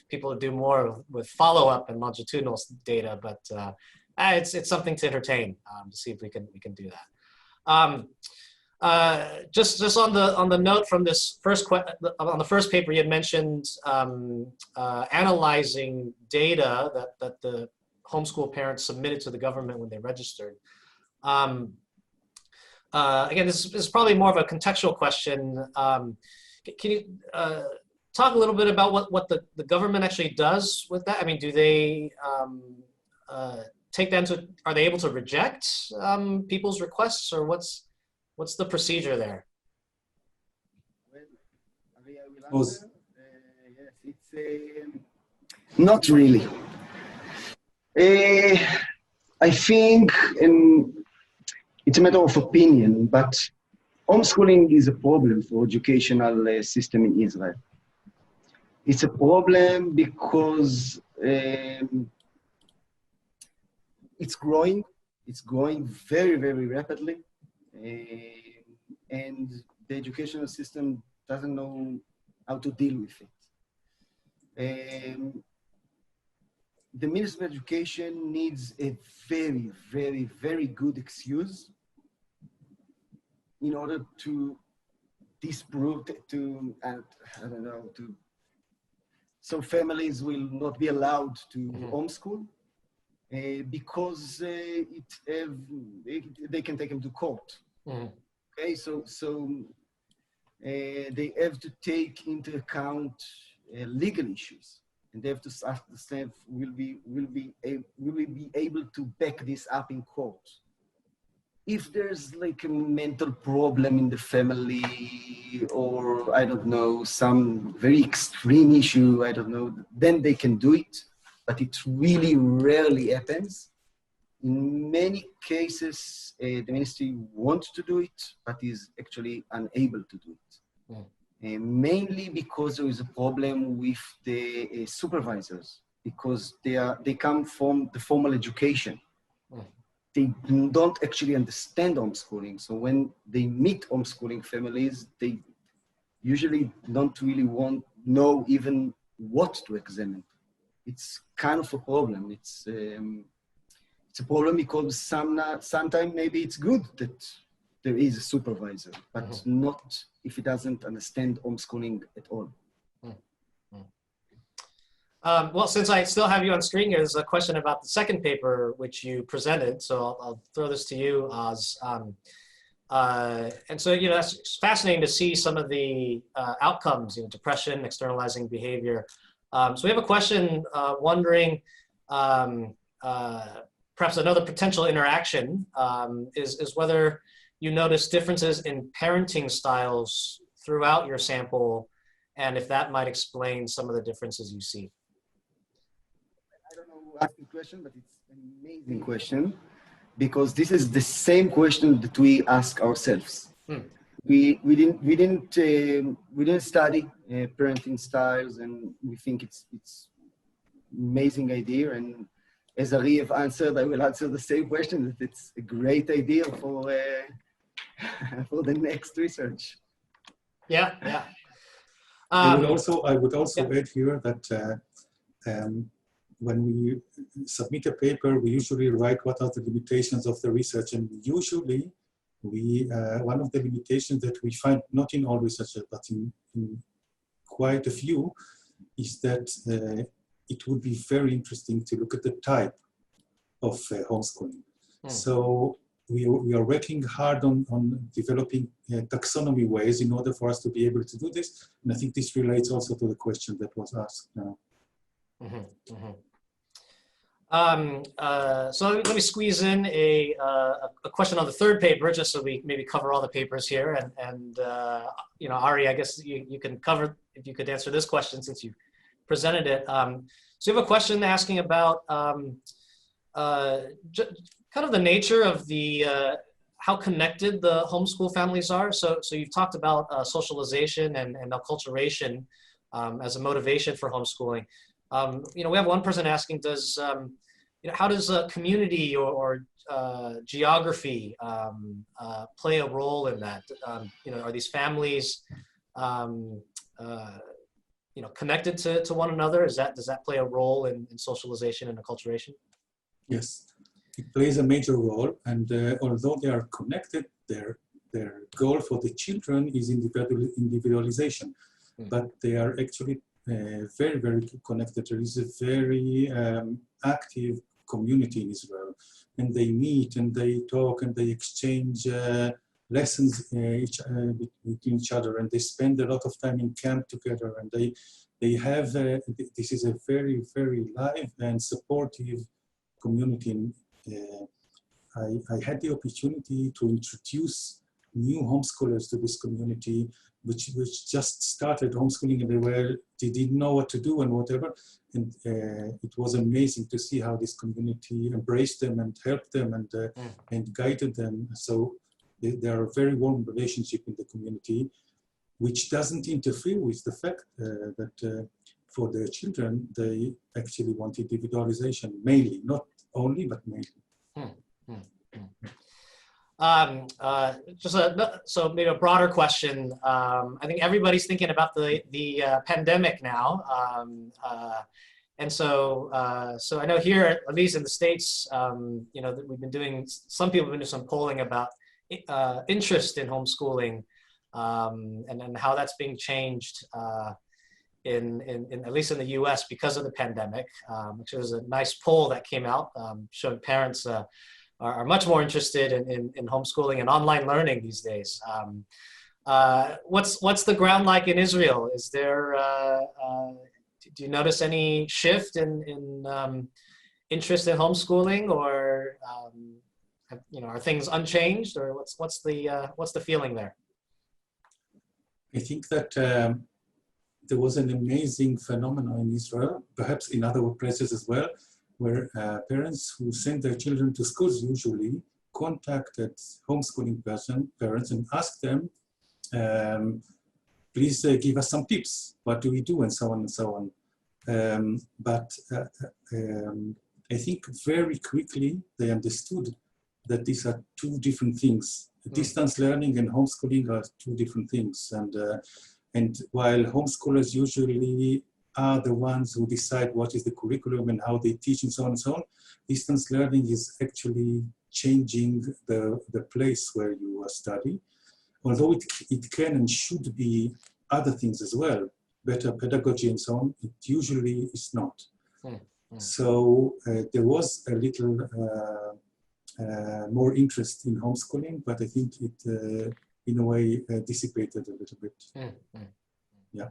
people to do more with follow-up and longitudinal data, but it's something to entertain to see if we can do that. Just on the note from this on the first paper, you had mentioned analyzing data that the homeschool parents submitted to the government when they registered. Again, this is probably more of a contextual question. Can you talk a little bit about what the government actually does with that? Do they take them to? Are they able to reject people's requests, or what's the procedure there? Well, yes, it's not really. I think it's a matter of opinion, but homeschooling is a problem for educational system in Israel. It's a problem because it's growing very, very rapidly, and the educational system doesn't know how to deal with it. The Ministry of Education needs a very, very, very good excuse in order to disprove, so families will not be allowed to homeschool because they can take them to court. Okay, so they have to take into account legal issues, and they have to ask themselves, will we be able to back this up in court? If there's like a mental problem in the family, or I don't know, some very extreme issue, I don't know, then they can do it, but it really rarely happens. in many cases, the ministry wants to do it, but is actually unable to do it. Mainly because there is a problem with the supervisors, because they come from the formal education. They don't actually understand homeschooling. So when they meet homeschooling families, they usually don't really know even what to examine. It's kind of a problem. It's a problem because sometimes maybe it's good that there is a supervisor, but not if he doesn't understand homeschooling at all. Well, since I still have you on screen, there's a question about the second paper which you presented. So I'll throw this to you, Oz. And so, it's fascinating to see some of the outcomes, depression, externalizing behavior. So we have a question wondering, perhaps another potential interaction is whether you notice differences in parenting styles throughout your sample, and if that might explain some of the differences you see. I don't know who asked the question, but it's an amazing question, because this is the same question that we ask ourselves. We didn't study parenting styles, and we think it's amazing idea. And as Ari have answered, I will answer the same question, that it's a great idea for for the next research. Yeah. I would also add here that when we submit a paper, we usually write what are the limitations of the research, and usually one of the limitations that we find, not in all researchers, but in quite a few, is that it would be very interesting to look at the type of homeschooling. So we are working hard on developing taxonomy ways in order for us to be able to do this. And I think this relates also to the question that was asked now. So let me squeeze in a question on the third paper, just so we maybe cover all the papers here. And Ari, I guess you can cover, if you could answer this question since you presented it. So you have a question asking about kind of the nature of the how connected the homeschool families are. So you've talked about socialization and acculturation as a motivation for homeschooling. We have one person asking, how does community or geography play a role in that? Are these families connected to one another? Does that play a role in socialization and acculturation? Yes, it plays a major role, and although they are connected, their goal for the children is individualization, but they are actually very, very connected. There is a very active community in Israel, and they meet and they talk and they exchange lessons between each other, and they spend a lot of time in camp together, and they have this is a very, very live and supportive community. I had the opportunity to introduce new homeschoolers to this community, which just started homeschooling, and they didn't know what to do and whatever. And it was amazing to see how this community embraced them and helped them and guided them. So there are a very warm relationship in the community, which doesn't interfere with the fact that for their children, they actually want individualization, mainly, not only, but mainly. So maybe a broader question. I think everybody's thinking about the pandemic now, and so I know here, at least in the States, that we've been doing. Some people have been doing some polling about interest in homeschooling, and how that's being changed in at least in the U.S. because of the pandemic. Which was a nice poll that came out showing parents are much more interested in homeschooling and online learning these days. What's the ground like in Israel? Is there, do you notice any shift in interest in homeschooling, or are things unchanged, or what's the feeling there? I think that there was an amazing phenomenon in Israel, perhaps in other places as well, where parents who send their children to schools usually contacted homeschooling parents and asked them, please give us some tips. What do we do? And so on and so on. I think very quickly they understood that these are two different things. Distance learning and homeschooling are two different things. And while homeschoolers usually are the ones who decide what is the curriculum and how they teach and so on, distance learning is actually changing the place where you study. Although it can and should be other things as well, better pedagogy and so on, it usually is not. So there was a little more interest in homeschooling, but I think it, in a way, dissipated a little bit. Yeah.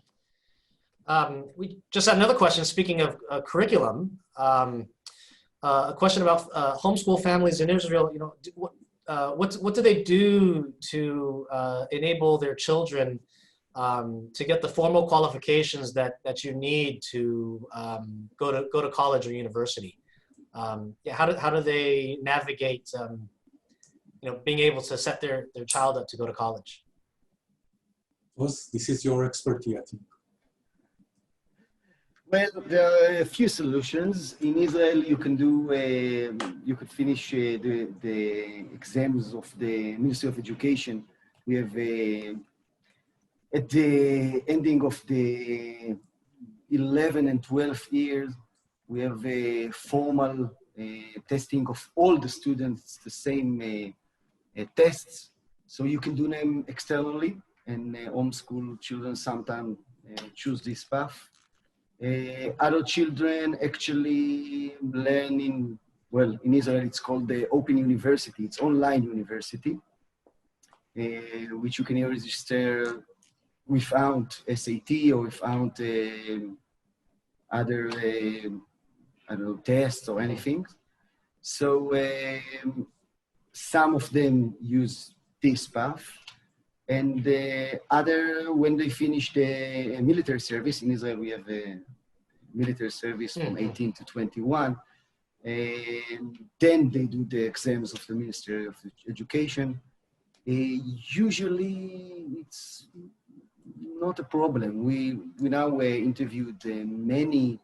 We just had another question, speaking of curriculum, a question about homeschool families in Israel. You know, what do they do to enable their children to get the formal qualifications that you need to go to college or university? How do they navigate you know, being able to set their child up to go to college? This is your expertise, I think. Well, there are a few solutions. In Israel, you can do, you could finish the exams of the Ministry of Education. We have, at the ending of the 11 and 12 years, we have a formal testing of all the students, the same tests. So you can do them externally, and homeschool children sometimes choose this path. Adult children actually learn in, well, in Israel it's called the Open University. It's online university, which you can register without SAT or without other, I don't know, tests or anything. So some of them use this path. And the other, when they finish the military service, in Israel we have a military service from 18 to 21, and then they do the exams of the Ministry of Education. Usually it's not a problem. We now interviewed many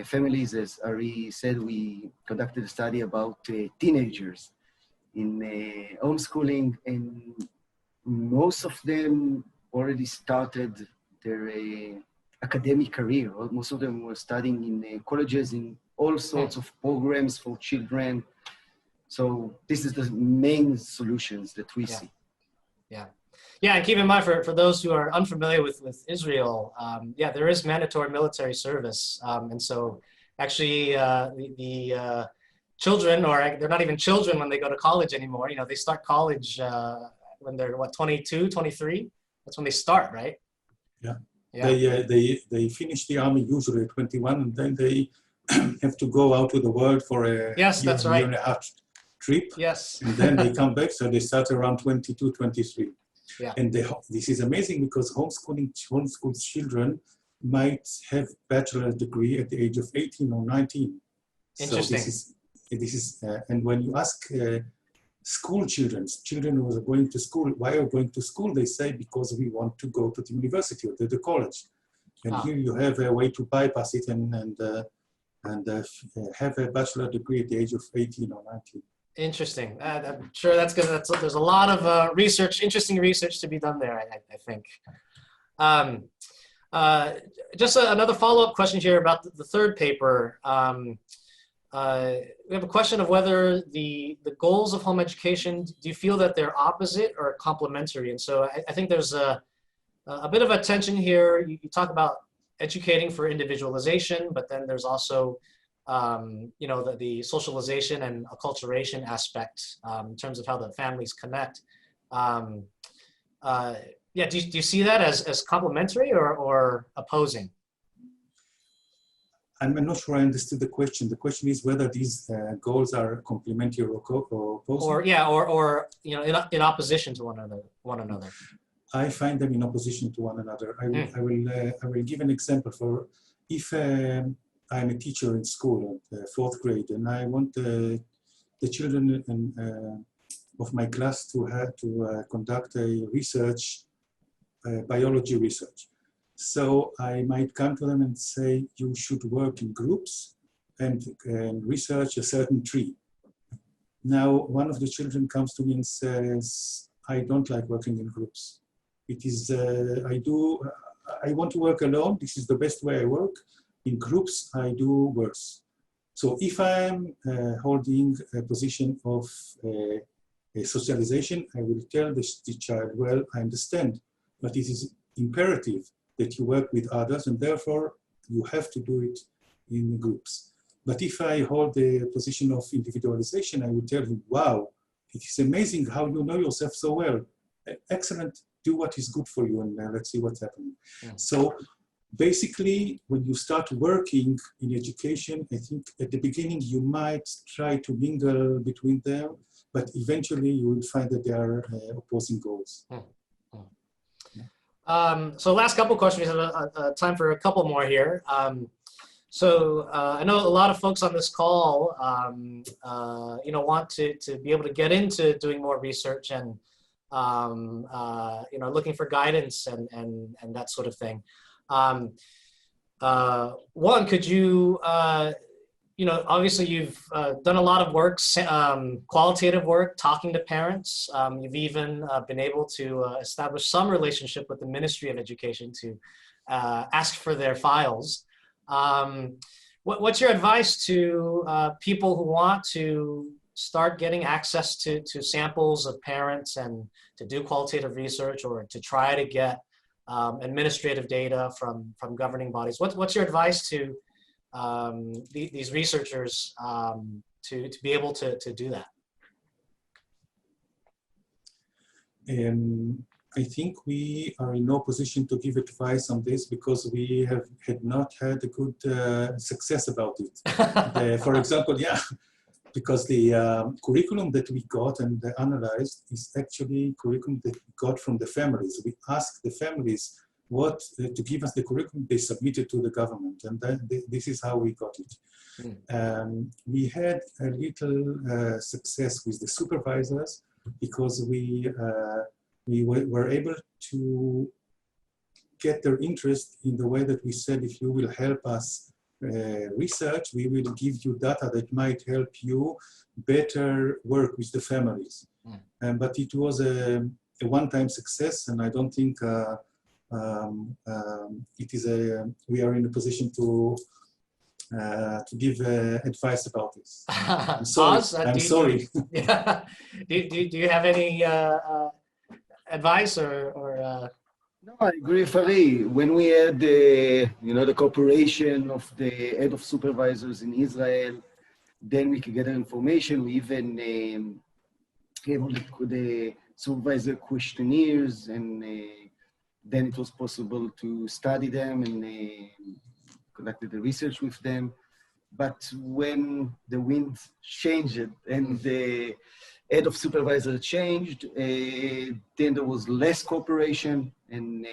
families, as Ari said. We conducted a study about teenagers in homeschooling, and most of them already started their academic career. Most of them were studying in colleges, in all sorts of programs for children. So this is the main solutions that we see. Yeah, and keep in mind for those who are unfamiliar with Israel, yeah, there is mandatory military service. And so actually the children, or they're not even children when they go to college anymore. You know, they start college when they're, what, 22, 23? That's when they start, right? Yeah. Yeah. They finish the army usually at 21, and then they have to go out to the world for a year and a half trip. Yes. And then they come back, so they start around 22, 23. Yeah. And this is amazing because homeschool children might have bachelor's degree at the age of 18 or 19. Interesting. So this is and when you ask school children who are going to school, why are you going to school? They say, because we want to go to the university or to the college. And here you have a way to bypass it and have a bachelor degree at the age of 18 or 19. Interesting. I'm sure that's good. There's a lot of research, interesting research to be done there, I think. Just another follow-up question here about the third paper. We have a question of whether the goals of home education, do you feel that they're opposite or complementary? And so I think there's a bit of a tension here. You talk about educating for individualization, but then there's also you know, the socialization and acculturation aspect in terms of how the families connect. Yeah, do you see that as complementary or opposing? I'm not sure I understood the question. The question is whether these goals are complementary or opposing. Or yeah, or you know, in opposition to one another. I find them in opposition to one another. I will give an example. For if I'm a teacher in school at 4th grade, and I want the children of my class to conduct a research, biology research. So I might come to them and say, you should work in groups and research a certain tree. Now, one of the children comes to me and says, I don't like working in groups. It is, I want to work alone. This is the best way I work. In groups, I do worse. So if I'm holding a position of a socialization, I will tell the child, well, I understand, but it is imperative that you work with others, and therefore you have to do it in groups. But if I hold the position of individualization, I will tell him, wow, it is amazing how you know yourself so well. Excellent, do what is good for you, and let's see what's happening. Yeah. So basically, when you start working in education, I think at the beginning you might try to mingle between them, but eventually you will find that they are opposing goals. So last couple questions, we have time for a couple more here. I know a lot of folks on this call, want to be able to get into doing more research and, looking for guidance and that sort of thing. One, could you, obviously you've done a lot of work, qualitative work, talking to parents. You've even been able to establish some relationship with the Ministry of Education to ask for their files. What's your advice to people who want to start getting access to samples of parents and to do qualitative research or to try to get administrative data from governing bodies? What's your advice to these researchers to be able to do that? I think we are in no position to give advice on this because we had not had a good success about it. For example, because the curriculum that we got and analyzed is actually curriculum that we got from the families. We asked the families what to give us the curriculum they submitted to the government, and this is how we got it. We had a little success with the supervisors because we were able to get their interest in the way that we said, if you will help us research, we will give you data that might help you better work with the families. But it was a one-time success, and I don't think it is we are in a position to give advice about this. I'm sorry. I'm sorry. Do you have any advice or No, I agree with Ari. When we had the cooperation of the head of supervisors in Israel, then we could get information. We even gave the supervisor questionnaires, and then it was possible to study them and conducted the research with them. But when the wind changed and the head of supervisor changed, then there was less cooperation, and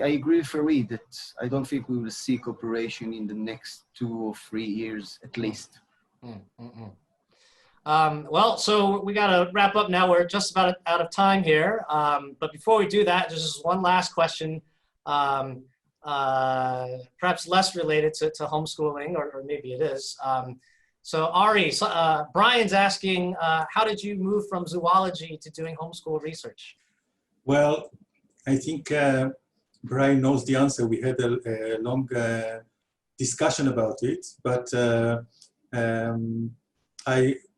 I agree with Ari that I don't think we will see cooperation in the next 2 or 3 years at least. Well, so we got to wrap up now. We're just about out of time here. But before we do that, there's just one last question, perhaps less related to homeschooling, or maybe it is. So Ari, Brian's asking, how did you move from zoology to doing homeschool research? Well, I think Brian knows the answer. We had a long discussion about it, but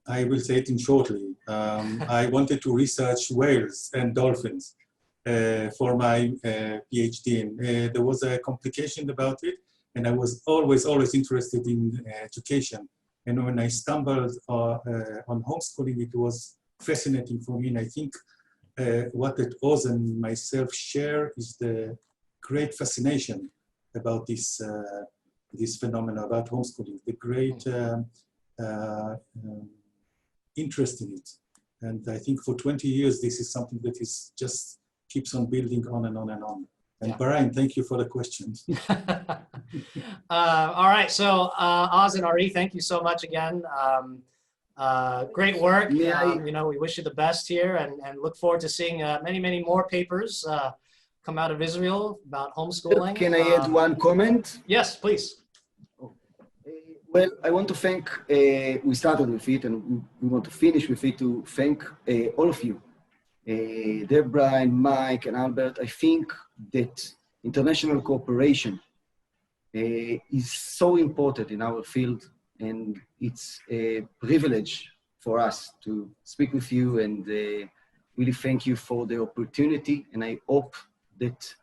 I will say it in shortly. I wanted to research whales and dolphins for my PhD. And there was a complication about it, and I was always interested in education. And when I stumbled on homeschooling, it was fascinating for me. And I think what that Oz and myself share is the great fascination about this phenomenon, about homeschooling, the great interest in it. And I think for 20 years, this is something that is just keeps on building on and on and on. And Yeah. Bahrain, thank you for the questions. All right, so Oz and Ari, thank you so much again. Great work. May I- You know, we wish you the best here, and look forward to seeing many, many more papers come out of Israel about homeschooling. Can I add one comment? Yes, please. Well, I want to thank, we started with it and we want to finish with it, to thank all of you, Deborah and Mike and Albert. I think that international cooperation is so important in our field, and it's a privilege for us to speak with you, and really thank you for the opportunity. And I hope that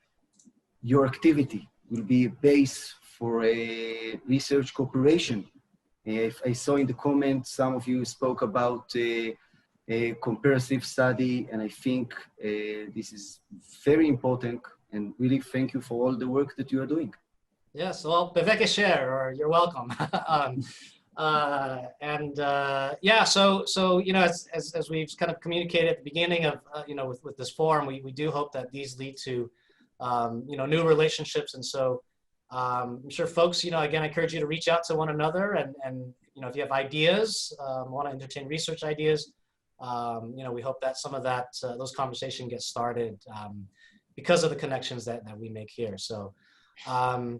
your activity will be a base for a research cooperation. If I saw in the comments, some of you spoke about a comparative study, and I think this is very important, and really thank you for all the work that you are doing. Yes, well, bevekesher, or you're welcome. Yeah, so you know, as we've kind of communicated at the beginning of you know, with this forum, we do hope that these lead to you know, new relationships. And so I'm sure folks, you know, again, I encourage you to reach out to one another, and you know, if you have ideas, want to entertain research ideas, you know, we hope that some of that those conversations get started because of the connections that we make here. So other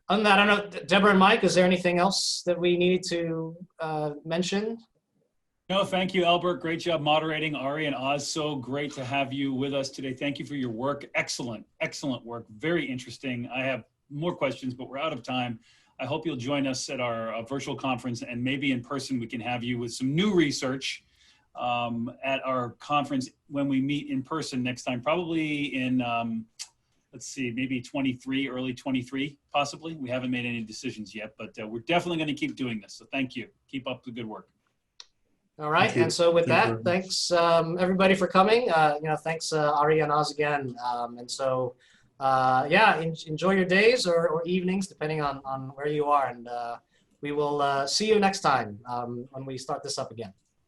than that, I don't know, Deborah and Mike, is there anything else that we need to mention? No, thank you, Albert. Great job moderating. Ari and Oz, so great to have you with us today. Thank you for your work. Excellent, excellent work. Very interesting. I have more questions, but we're out of time. I hope you'll join us at our virtual conference, and maybe in person we can have you with some new research at our conference when we meet in person next time, probably in, let's see, maybe 23, early 23, possibly. We haven't made any decisions yet, but we're definitely going to keep doing this. So thank you. Keep up the good work. All right, and so with that, thanks everybody for coming. You know, thanks Ari and Oz again. And so, yeah, enjoy your days or evenings, depending on where you are. And we will see you next time when we start this up again.